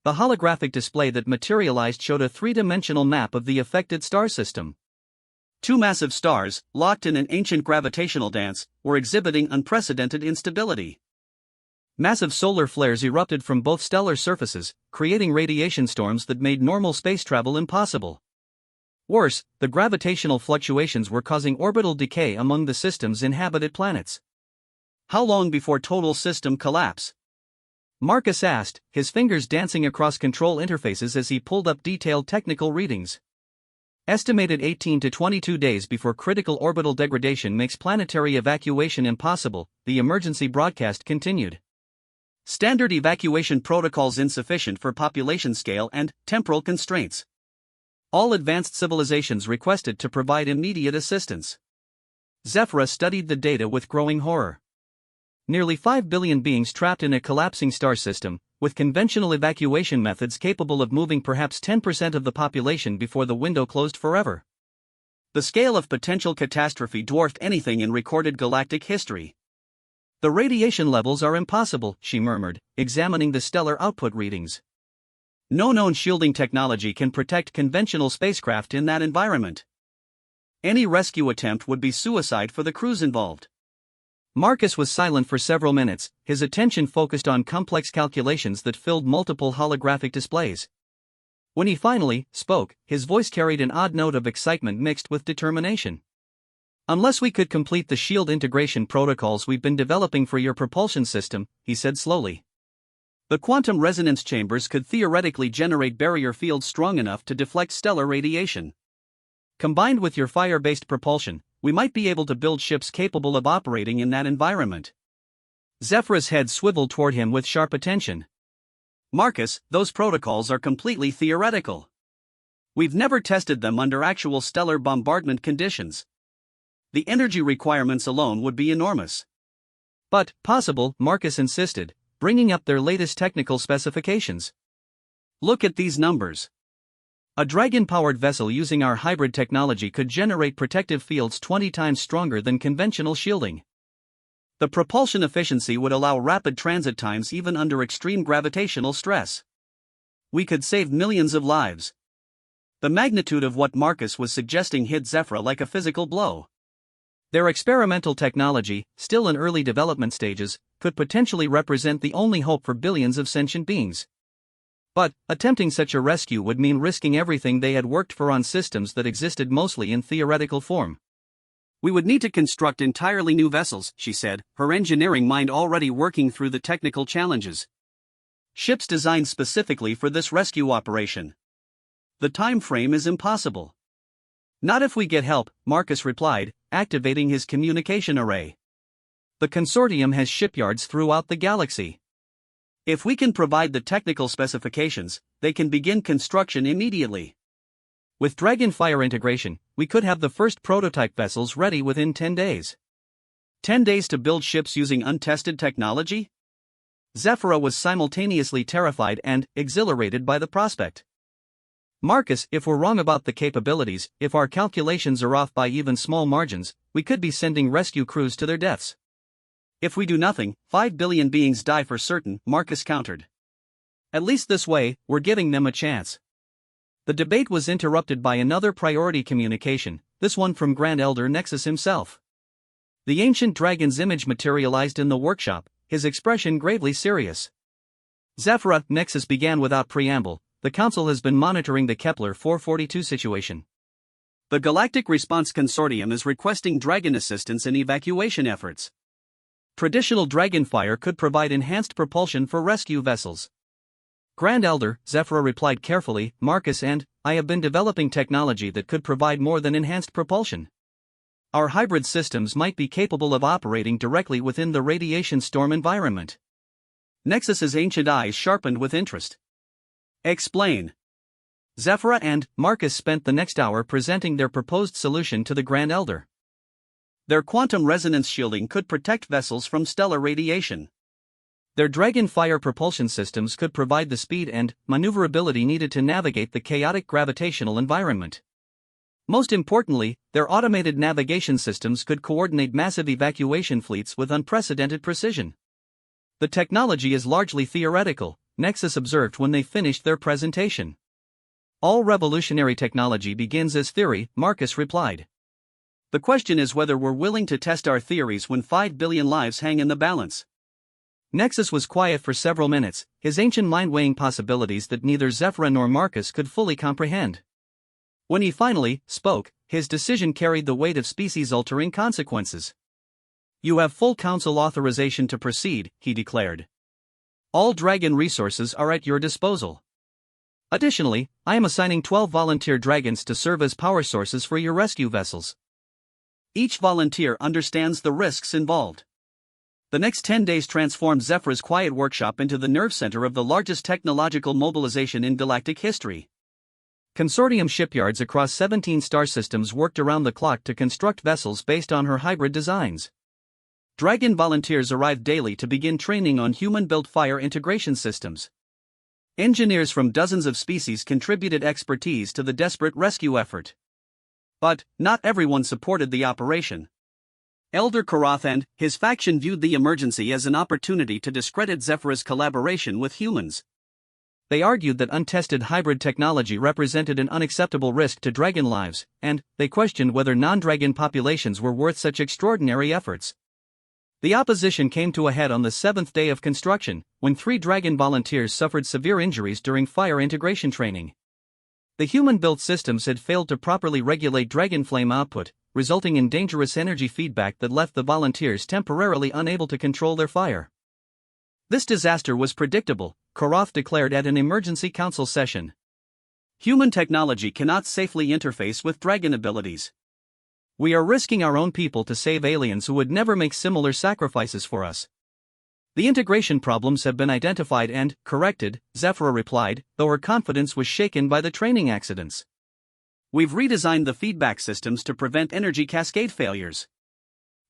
The holographic display that materialized showed a three-dimensional map of the affected star system. 2 massive stars, locked in an ancient gravitational dance, were exhibiting unprecedented instability. Massive solar flares erupted from both stellar surfaces, creating radiation storms that made normal space travel impossible. Worse, the gravitational fluctuations were causing orbital decay among the system's inhabited planets. "How long before total system collapse?" Marcus asked, his fingers dancing across control interfaces as he pulled up detailed technical readings. "Estimated 18 to 22 days before critical orbital degradation makes planetary evacuation impossible," the emergency broadcast continued. "Standard evacuation protocols insufficient for population scale and temporal constraints. All advanced civilizations requested to provide immediate assistance." Zefra studied the data with growing horror. Nearly 5 billion beings trapped in a collapsing star system, with conventional evacuation methods capable of moving perhaps 10% of the population before the window closed forever. The scale of potential catastrophe dwarfed anything in recorded galactic history. "The radiation levels are impossible," she murmured, examining the stellar output readings. "No known shielding technology can protect conventional spacecraft in that environment. Any rescue attempt would be suicide for the crews involved." Marcus was silent for several minutes, his attention focused on complex calculations that filled multiple holographic displays. When he finally spoke, his voice carried an odd note of excitement mixed with determination. "Unless we could complete the shield integration protocols we've been developing for your propulsion system," he said slowly. "The quantum resonance chambers could theoretically generate barrier fields strong enough to deflect stellar radiation. Combined with your fire-based propulsion, we might be able to build ships capable of operating in that environment." Zefra's head swiveled toward him with sharp attention. "Marcus, those protocols are completely theoretical. We've never tested them under actual stellar bombardment conditions. The energy requirements alone would be enormous. But, possible, Marcus insisted, bringing up their latest technical specifications. Look at these numbers. A Dragon-powered vessel using our hybrid technology could generate protective fields 20 times stronger than conventional shielding. The propulsion efficiency would allow rapid transit times even under extreme gravitational stress. We could save millions of lives. The magnitude of what Marcus was suggesting hit Zephyra like a physical blow. Their experimental technology, still in early development stages, could potentially represent the only hope for billions of sentient beings. But, attempting such a rescue would mean risking everything they had worked for on systems that existed mostly in theoretical form. We would need to construct entirely new vessels, she said, her engineering mind already working through the technical challenges. Ships designed specifically for this rescue operation. The time frame is impossible. Not if we get help, Marcus replied, activating his communication array. The consortium has shipyards throughout the galaxy. If we can provide the technical specifications, they can begin construction immediately. With Dragonfire integration, we could have the first prototype vessels ready within 10 days. 10 days to build ships using untested technology? Zephyra was simultaneously terrified and exhilarated by the prospect. Marcus, if we're wrong about the capabilities, if our calculations are off by even small margins, we could be sending rescue crews to their deaths. If we do nothing, 5 billion beings die for certain, Marcus countered. At least this way, we're giving them a chance. The debate was interrupted by another priority communication, this one from Grand Elder Nexus himself. The ancient dragon's image materialized in the workshop, his expression gravely serious. Zephyra, Nexus began without preamble. The Council has been monitoring the Kepler 442 situation. The Galactic Response Consortium is requesting Dragon assistance in evacuation efforts. Traditional Dragonfire could provide enhanced propulsion for rescue vessels. Grand Elder, Zephyra replied carefully, Marcus and I have been developing technology that could provide more than enhanced propulsion. Our hybrid systems might be capable of operating directly within the radiation storm environment. Nexus's ancient eyes sharpened with interest. Explain. Zephyra and Marcus spent the next hour presenting their proposed solution to the Grand Elder. Their quantum resonance shielding could protect vessels from stellar radiation. Their Dragonfire propulsion systems could provide the speed and maneuverability needed to navigate the chaotic gravitational environment. Most importantly, their automated navigation systems could coordinate massive evacuation fleets with unprecedented precision. The technology is largely theoretical, Nexus observed when they finished their presentation. All revolutionary technology begins as theory, Marcus replied. The question is whether we're willing to test our theories when 5 billion lives hang in the balance. Nexus was quiet for several minutes, his ancient mind weighing possibilities that neither Zephyra nor Marcus could fully comprehend. When he finally spoke, his decision carried the weight of species-altering consequences. You have full Council authorization to proceed, he declared. All Dragon resources are at your disposal. Additionally, I am assigning 12 volunteer dragons to serve as power sources for your rescue vessels. Each volunteer understands the risks involved. The next 10 days transformed Zephyra's quiet workshop into the nerve center of the largest technological mobilization in galactic history. Consortium shipyards across 17 star systems worked around the clock to construct vessels based on her hybrid designs. Dragon volunteers arrived daily to begin training on human-built fire integration systems. Engineers from dozens of species contributed expertise to the desperate rescue effort. But, not everyone supported the operation. Elder Karath and his faction viewed the emergency as an opportunity to discredit Zephyra's collaboration with humans. They argued that untested hybrid technology represented an unacceptable risk to dragon lives, and they questioned whether non-dragon populations were worth such extraordinary efforts. The opposition came to a head on the 7th day of construction, when 3 dragon volunteers suffered severe injuries during fire integration training. The human-built systems had failed to properly regulate dragon flame output, resulting in dangerous energy feedback that left the volunteers temporarily unable to control their fire. This disaster was predictable, Karath declared at an emergency council session. Human technology cannot safely interface with dragon abilities. We are risking our own people to save aliens who would never make similar sacrifices for us. The integration problems have been identified and corrected, Zephyra replied, though her confidence was shaken by the training accidents. We've redesigned the feedback systems to prevent energy cascade failures.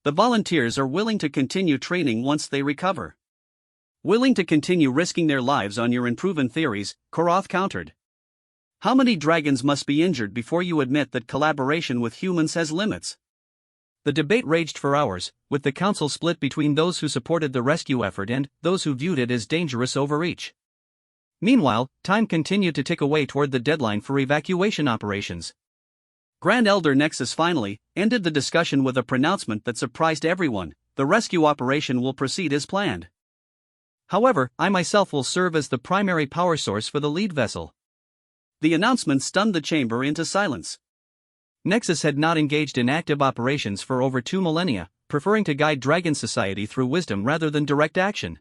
The volunteers are willing to continue training once they recover. Willing to continue risking their lives on your unproven theories, Koroth countered. How many dragons must be injured before you admit that collaboration with humans has limits? The debate raged for hours, with the council split between those who supported the rescue effort and those who viewed it as dangerous overreach. Meanwhile, time continued to tick away toward the deadline for evacuation operations. Grand Elder Nexus finally ended the discussion with a pronouncement that surprised everyone: the rescue operation will proceed as planned. However, I myself will serve as the primary power source for the lead vessel. The announcement stunned the chamber into silence. Nexus had not engaged in active operations for over 2 millennia, preferring to guide Dragon Society through wisdom rather than direct action.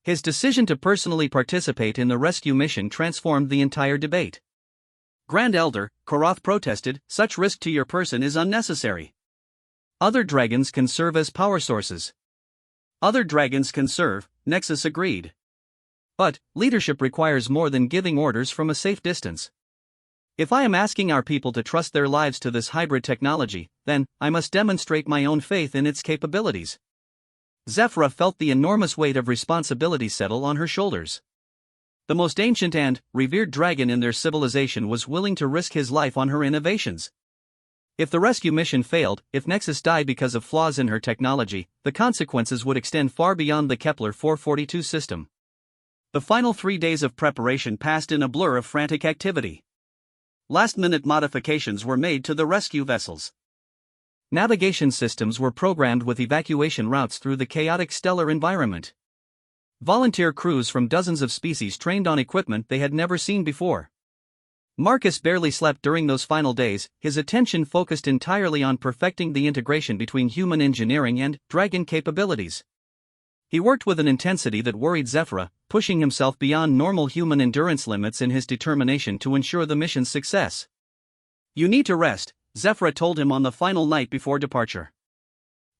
His decision to personally participate in the rescue mission transformed the entire debate. Grand Elder, Koroth protested, such risk to your person is unnecessary. Other dragons can serve as power sources. Other dragons can serve, Nexus agreed. But, leadership requires more than giving orders from a safe distance. If I am asking our people to trust their lives to this hybrid technology, then I must demonstrate my own faith in its capabilities. Zefra felt the enormous weight of responsibility settle on her shoulders. The most ancient and revered dragon in their civilization was willing to risk his life on her innovations. If the rescue mission failed, if Nexus died because of flaws in her technology, the consequences would extend far beyond the Kepler 442 system. The final 3 days of preparation passed in a blur of frantic activity. Last-minute modifications were made to the rescue vessels. Navigation systems were programmed with evacuation routes through the chaotic stellar environment. Volunteer crews from dozens of species trained on equipment they had never seen before. Marcus barely slept during those final days, his attention focused entirely on perfecting the integration between human engineering and dragon capabilities. He worked with an intensity that worried Zefra, pushing himself beyond normal human endurance limits in his determination to ensure the mission's success. You need to rest, Zefra told him on the final night before departure.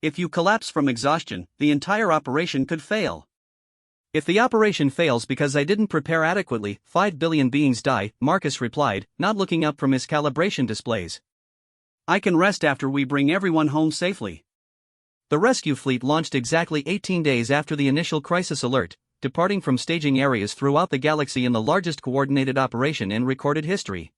If you collapse from exhaustion, the entire operation could fail. If the operation fails because I didn't prepare adequately, 5 billion beings die, Marcus replied, not looking up from his calibration displays. I can rest after we bring everyone home safely. The rescue fleet launched exactly 18 days after the initial crisis alert, departing from staging areas throughout the galaxy in the largest coordinated operation in recorded history.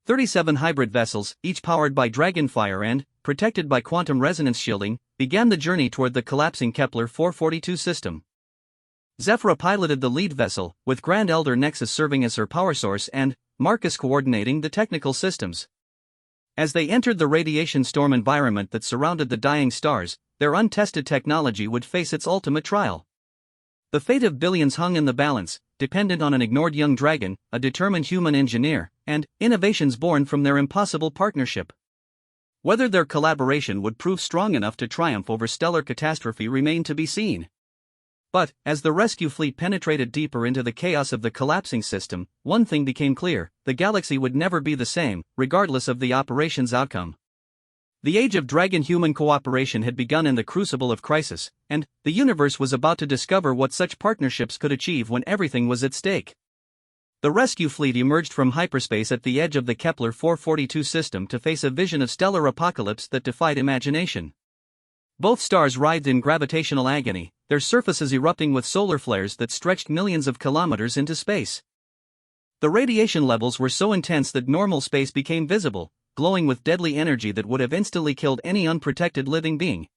37 hybrid vessels, each powered by dragonfire and protected by quantum resonance shielding, began the journey toward the collapsing Kepler 442 system. Zefra piloted the lead vessel, with Grand Elder Nexus serving as her power source and Marcus coordinating the technical systems. As they entered the radiation storm environment that surrounded the dying stars, their untested technology would face its ultimate trial. The fate of billions hung in the balance, dependent on an ignored young dragon, a determined human engineer, and innovations born from their impossible partnership. Whether their collaboration would prove strong enough to triumph over stellar catastrophe remained to be seen. But, as the rescue fleet penetrated deeper into the chaos of the collapsing system, one thing became clear: the galaxy would never be the same, regardless of the operation's outcome. The age of dragon-human cooperation had begun in the crucible of crisis, and the universe was about to discover what such partnerships could achieve when everything was at stake. The rescue fleet emerged from hyperspace at the edge of the Kepler 442 system to face a vision of stellar apocalypse that defied imagination. Both stars writhed in gravitational agony, their surfaces erupting with solar flares that stretched millions of kilometers into space. The radiation levels were so intense that normal space became visible, glowing with deadly energy that would have instantly killed any unprotected living being.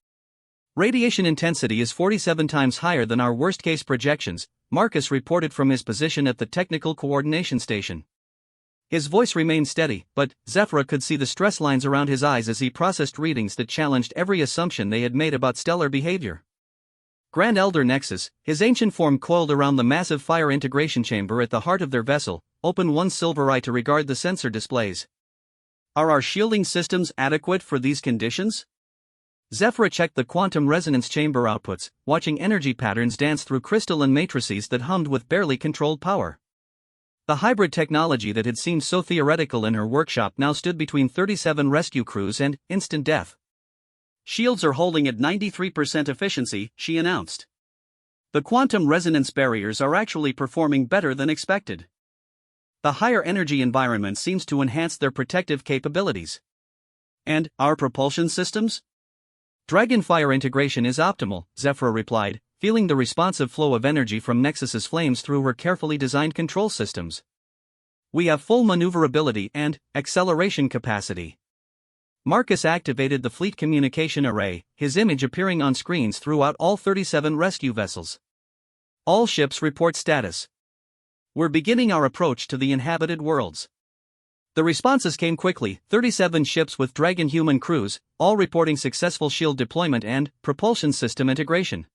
Radiation intensity is 47 times higher than our worst-case projections, Marcus reported from his position at the Technical Coordination Station. His voice remained steady, but Zefra could see the stress lines around his eyes as he processed readings that challenged every assumption they had made about stellar behavior. Grand Elder Nexus, his ancient form coiled around the massive fire integration chamber at the heart of their vessel, opened one silver eye to regard the sensor displays. Are our shielding systems adequate for these conditions? Zefra checked the quantum resonance chamber outputs, watching energy patterns dance through crystalline matrices that hummed with barely controlled power. The hybrid technology that had seemed so theoretical in her workshop now stood between 37 rescue crews and instant death. Shields are holding at 93% efficiency, she announced. The quantum resonance barriers are actually performing better than expected. The higher energy environment seems to enhance their protective capabilities. And our propulsion systems? Dragonfire integration is optimal, Zephyra replied, feeling the responsive flow of energy from Nexus's flames through her carefully designed control systems. We have full maneuverability and acceleration capacity. Marcus activated the fleet communication array, his image appearing on screens throughout all 37 rescue vessels. All ships report status. We're beginning our approach to the inhabited worlds. The responses came quickly, 37 ships with Dragon human crews, all reporting successful shield deployment and propulsion system integration.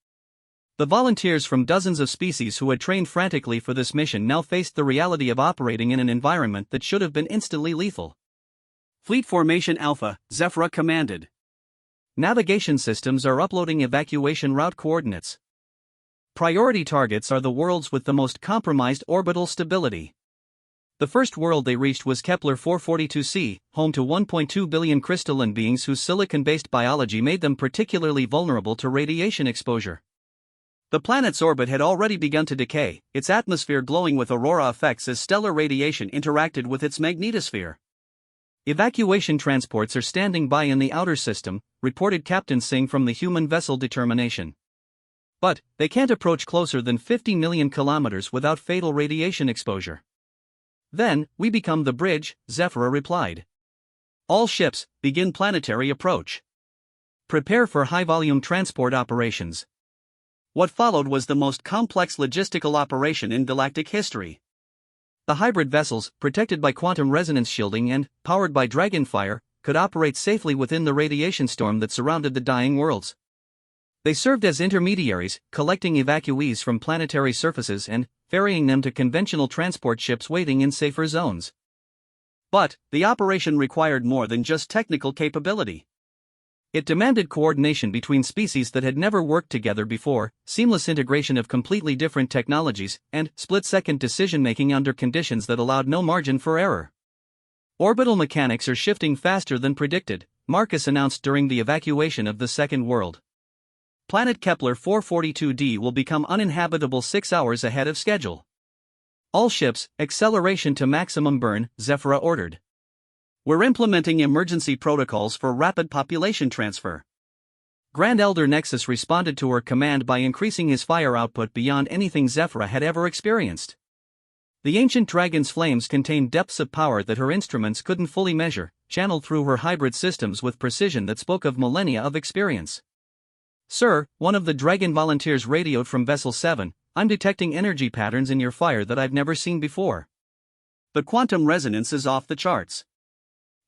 The volunteers from dozens of species who had trained frantically for this mission now faced the reality of operating in an environment that should have been instantly lethal. Fleet Formation Alpha, Zephyra commanded. Navigation systems are uploading evacuation route coordinates. Priority targets are the worlds with the most compromised orbital stability. The first world they reached was Kepler 442c, home to 1.2 billion crystalline beings whose silicon-based biology made them particularly vulnerable to radiation exposure. The planet's orbit had already begun to decay, its atmosphere glowing with aurora effects as stellar radiation interacted with its magnetosphere. Evacuation transports are standing by in the outer system, reported Captain Singh from the human vessel Determination. But they can't approach closer than 50 million kilometers without fatal radiation exposure. Then, we become the bridge, Zephyra replied. All ships, begin planetary approach. Prepare for high-volume transport operations. What followed was the most complex logistical operation in galactic history. The hybrid vessels, protected by quantum resonance shielding and powered by Dragonfire, could operate safely within the radiation storm that surrounded the dying worlds. They served as intermediaries, collecting evacuees from planetary surfaces and ferrying them to conventional transport ships waiting in safer zones. But the operation required more than just technical capability. It demanded coordination between species that had never worked together before, seamless integration of completely different technologies, and split-second decision-making under conditions that allowed no margin for error. Orbital mechanics are shifting faster than predicted, Marcus announced during the evacuation of the second world. Planet Kepler 442d will become uninhabitable 6 hours ahead of schedule. All ships, acceleration to maximum burn, Zephyra ordered. We're implementing emergency protocols for rapid population transfer. Grand Elder Nexus responded to her command by increasing his fire output beyond anything Zephyra had ever experienced. The ancient dragon's flames contained depths of power that her instruments couldn't fully measure, channeled through her hybrid systems with precision that spoke of millennia of experience. Sir, one of the Dragon volunteers radioed from Vessel 7, I'm detecting energy patterns in your fire that I've never seen before. The quantum resonance is off the charts.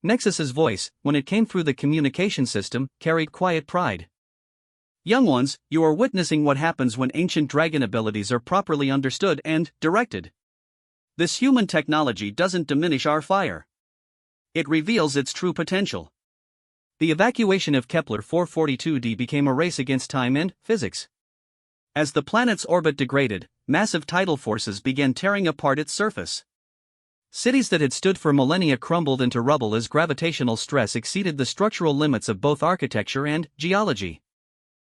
Nexus's voice, when it came through the communication system, carried quiet pride. Young ones, you are witnessing what happens when ancient dragon abilities are properly understood and directed. This human technology doesn't diminish our fire. It reveals its true potential. The evacuation of Kepler 442d became a race against time and physics. As the planet's orbit degraded, massive tidal forces began tearing apart its surface. Cities that had stood for millennia crumbled into rubble as gravitational stress exceeded the structural limits of both architecture and geology.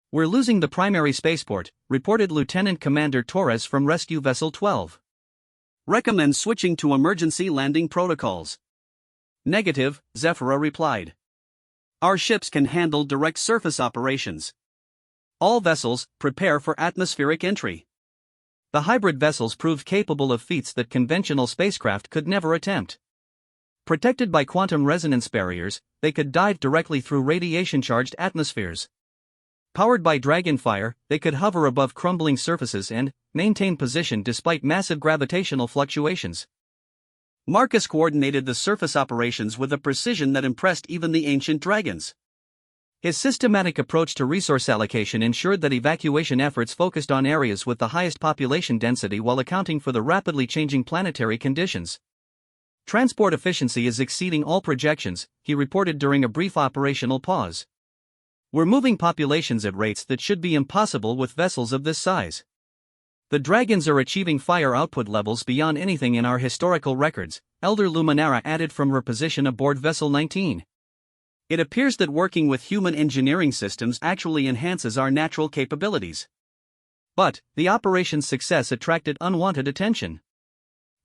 We're losing the primary spaceport, reported Lieutenant Commander Torres from Rescue Vessel 12. Recommend switching to emergency landing protocols. Negative, Zephyra replied. Our ships can handle direct surface operations. All vessels, prepare for atmospheric entry. The hybrid vessels proved capable of feats that conventional spacecraft could never attempt. Protected by quantum resonance barriers, they could dive directly through radiation-charged atmospheres. Powered by Dragonfire, they could hover above crumbling surfaces and maintain position despite massive gravitational fluctuations. Marcus coordinated the surface operations with a precision that impressed even the ancient dragons. His systematic approach to resource allocation ensured that evacuation efforts focused on areas with the highest population density while accounting for the rapidly changing planetary conditions. Transport efficiency is exceeding all projections, he reported during a brief operational pause. We're moving populations at rates that should be impossible with vessels of this size. The dragons are achieving fire output levels beyond anything in our historical records, Elder Luminara added from her position aboard Vessel 19. It appears that working with human engineering systems actually enhances our natural capabilities. But the operation's success attracted unwanted attention.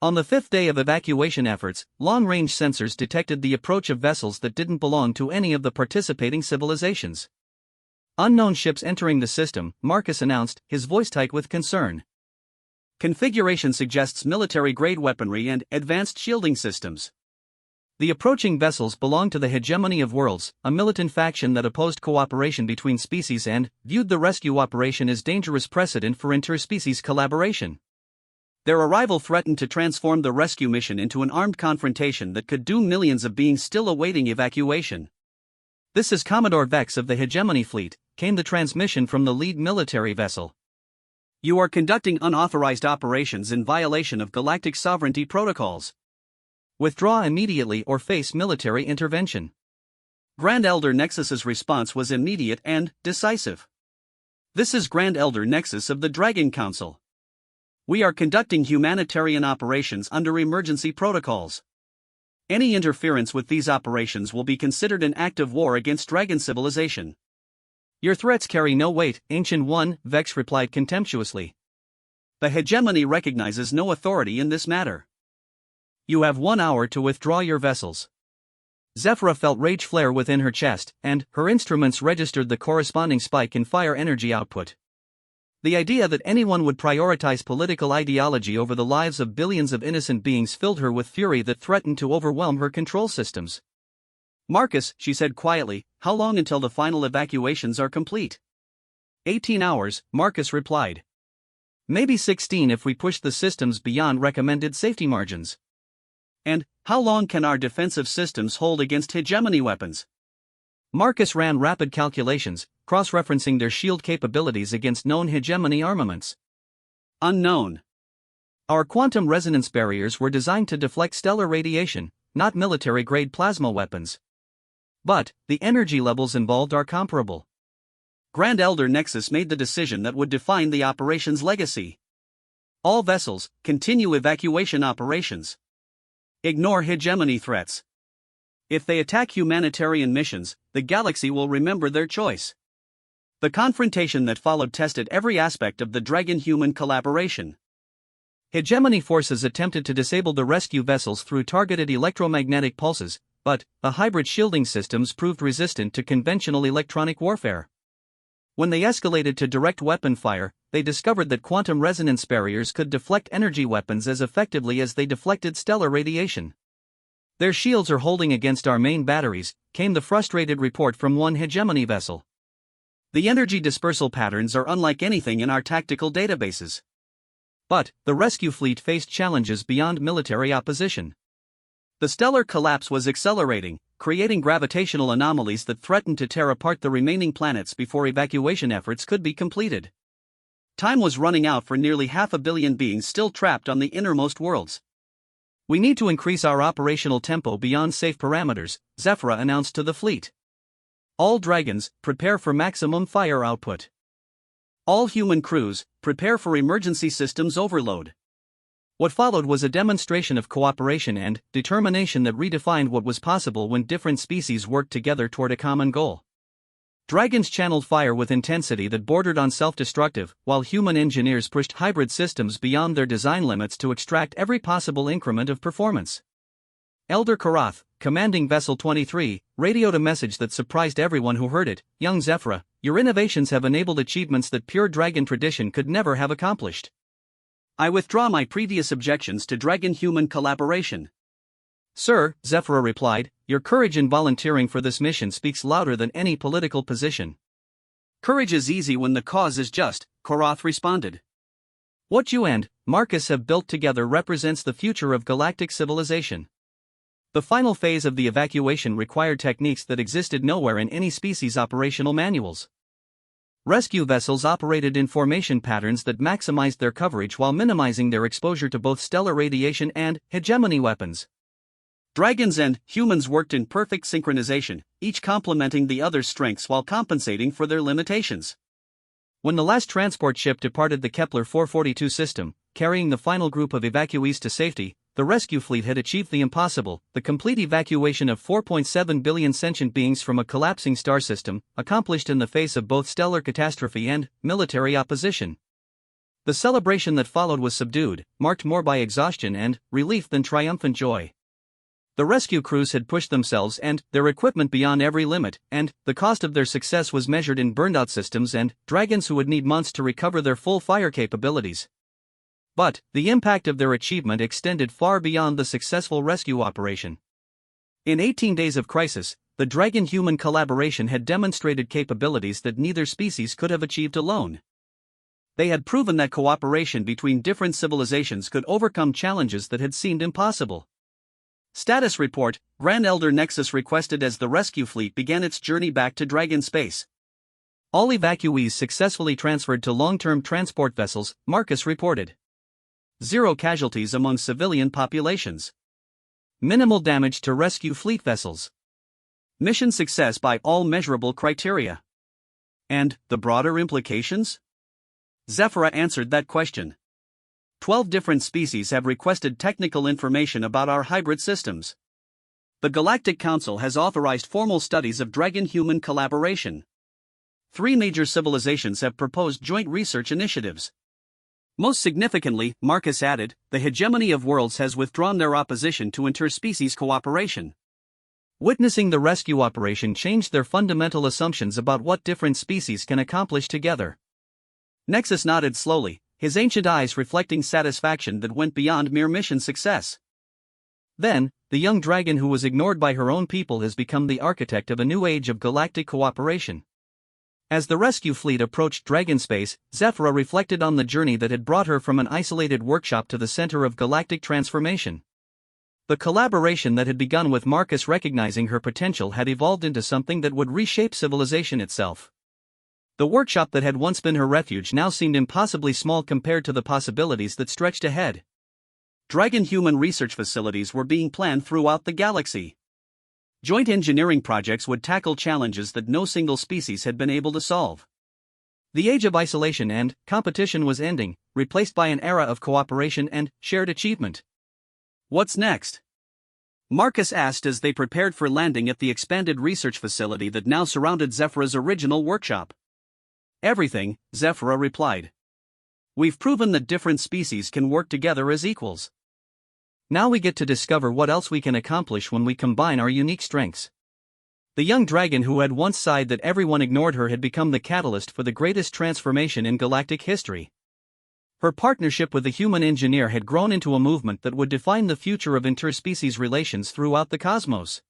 On the fifth day of evacuation efforts, long-range sensors detected the approach of vessels that didn't belong to any of the participating civilizations. Unknown ships entering the system, Marcus announced, his voice tight with concern. Configuration suggests military-grade weaponry and advanced shielding systems. The approaching vessels belong to the Hegemony of Worlds, a militant faction that opposed cooperation between species and viewed the rescue operation as dangerous precedent for interspecies collaboration. Their arrival threatened to transform the rescue mission into an armed confrontation that could doom millions of beings still awaiting evacuation. "This is Commodore Vex of the Hegemony Fleet," came the transmission from the lead military vessel. "You are conducting unauthorized operations in violation of galactic sovereignty protocols. Withdraw immediately or face military intervention." Grand Elder Nexus's response was immediate and decisive. "This is Grand Elder Nexus of the Dragon Council. We are conducting humanitarian operations under emergency protocols. Any interference with these operations will be considered an act of war against Dragon civilization." "Your threats carry no weight, Ancient One," Vex replied contemptuously. "The Hegemony recognizes no authority in this matter. You have 1 hour to withdraw your vessels." Zephyra felt rage flare within her chest, and her instruments registered the corresponding spike in fire energy output. The idea that anyone would prioritize political ideology over the lives of billions of innocent beings filled her with fury that threatened to overwhelm her control systems. "Marcus," she said quietly, "how long until the final evacuations are complete?" 18 hours, Marcus replied. "Maybe 16 if we push the systems beyond recommended safety margins." "And how long can our defensive systems hold against hegemony weapons?" Marcus ran rapid calculations, cross-referencing their shield capabilities against known hegemony armaments. "Unknown. Our quantum resonance barriers were designed to deflect stellar radiation, not military-grade plasma weapons. But the energy levels involved are comparable." Grand Elder Nexus made the decision that would define the operation's legacy. "All vessels, continue evacuation operations. Ignore hegemony threats. If they attack humanitarian missions, the galaxy will remember their choice." The confrontation that followed tested every aspect of the Dragon-human collaboration. Hegemony forces attempted to disable the rescue vessels through targeted electromagnetic pulses, but the hybrid shielding systems proved resistant to conventional electronic warfare. When they escalated to direct weapon fire, they discovered that quantum resonance barriers could deflect energy weapons as effectively as they deflected stellar radiation. "Their shields are holding against our main batteries," came the frustrated report from one hegemony vessel. "The energy dispersal patterns are unlike anything in our tactical databases." But the rescue fleet faced challenges beyond military opposition. The stellar collapse was accelerating, creating gravitational anomalies that threatened to tear apart the remaining planets before evacuation efforts could be completed. Time was running out for nearly 500 million beings still trapped on the innermost worlds. "We need to increase our operational tempo beyond safe parameters," Zephyra announced to the fleet. "All dragons, prepare for maximum fire output. All human crews, prepare for emergency systems overload." What followed was a demonstration of cooperation and determination that redefined what was possible when different species worked together toward a common goal. Dragons channeled fire with intensity that bordered on self-destructive, while human engineers pushed hybrid systems beyond their design limits to extract every possible increment of performance. Elder Karath, commanding Vessel 23, radioed a message that surprised everyone who heard it. "Young Zephyra, your innovations have enabled achievements that pure dragon tradition could never have accomplished. I withdraw my previous objections to dragon-human collaboration." "Sir," Zephyra replied, "your courage in volunteering for this mission speaks louder than any political position." "Courage is easy when the cause is just," Karath responded. "What you and Marcus have built together represents the future of galactic civilization." The final phase of the evacuation required techniques that existed nowhere in any species' operational manuals. Rescue vessels operated in formation patterns that maximized their coverage while minimizing their exposure to both stellar radiation and hegemony weapons. Dragons and humans worked in perfect synchronization, each complementing the other's strengths while compensating for their limitations. When the last transport ship departed the Kepler 442 system, carrying the final group of evacuees to safety, the rescue fleet had achieved the impossible, the complete evacuation of 4.7 billion sentient beings from a collapsing star system, accomplished in the face of both stellar catastrophe and military opposition. The celebration that followed was subdued, marked more by exhaustion and relief than triumphant joy. The rescue crews had pushed themselves and their equipment beyond every limit, and the cost of their success was measured in burned-out systems and dragons who would need months to recover their full fire capabilities. But the impact of their achievement extended far beyond the successful rescue operation. In 18 days of crisis, the dragon-human collaboration had demonstrated capabilities that neither species could have achieved alone. They had proven that cooperation between different civilizations could overcome challenges that had seemed impossible. Status report: Grand Elder Nexus requested as the rescue fleet began its journey back to Dragon space. All evacuees successfully transferred to long-term transport vessels, Marcus reported. 0 casualties among civilian populations. Minimal damage to rescue fleet vessels. Mission success by all measurable criteria. And the broader implications? Zephyra answered that question. 12 different species have requested technical information about our hybrid systems. The Galactic Council has authorized formal studies of dragon-human collaboration. 3 major civilizations have proposed joint research initiatives. Most significantly, Marcus added, the hegemony of worlds has withdrawn their opposition to interspecies cooperation. Witnessing the rescue operation changed their fundamental assumptions about what different species can accomplish together. Nexus nodded slowly, his ancient eyes reflecting satisfaction that went beyond mere mission success. Then, the young dragon who was ignored by her own people has become the architect of a new age of galactic cooperation. As the rescue fleet approached Dragon space, Zephyra reflected on the journey that had brought her from an isolated workshop to the center of galactic transformation. The collaboration that had begun with Marcus recognizing her potential had evolved into something that would reshape civilization itself. The workshop that had once been her refuge now seemed impossibly small compared to the possibilities that stretched ahead. Dragon-human research facilities were being planned throughout the galaxy. Joint engineering projects would tackle challenges that no single species had been able to solve. The age of isolation and competition was ending, replaced by an era of cooperation and shared achievement. What's next? Marcus asked as they prepared for landing at the expanded research facility that now surrounded Zephyra's original workshop. Everything, Zephyra replied. We've proven that different species can work together as equals. Now we get to discover what else we can accomplish when we combine our unique strengths. The young dragon who had once sighed that everyone ignored her had become the catalyst for the greatest transformation in galactic history. Her partnership with the human engineer had grown into a movement that would define the future of interspecies relations throughout the cosmos.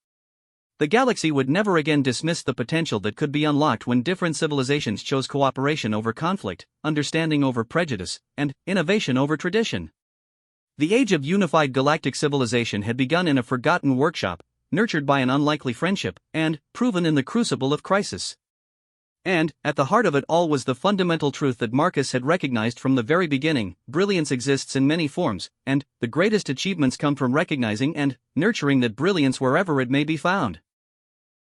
The galaxy would never again dismiss the potential that could be unlocked when different civilizations chose cooperation over conflict, understanding over prejudice, and innovation over tradition. The age of unified galactic civilization had begun in a forgotten workshop, nurtured by an unlikely friendship, and proven in the crucible of crisis. And, at the heart of it all was the fundamental truth that Marcus had recognized from the very beginning: brilliance exists in many forms, and the greatest achievements come from recognizing and nurturing that brilliance wherever it may be found.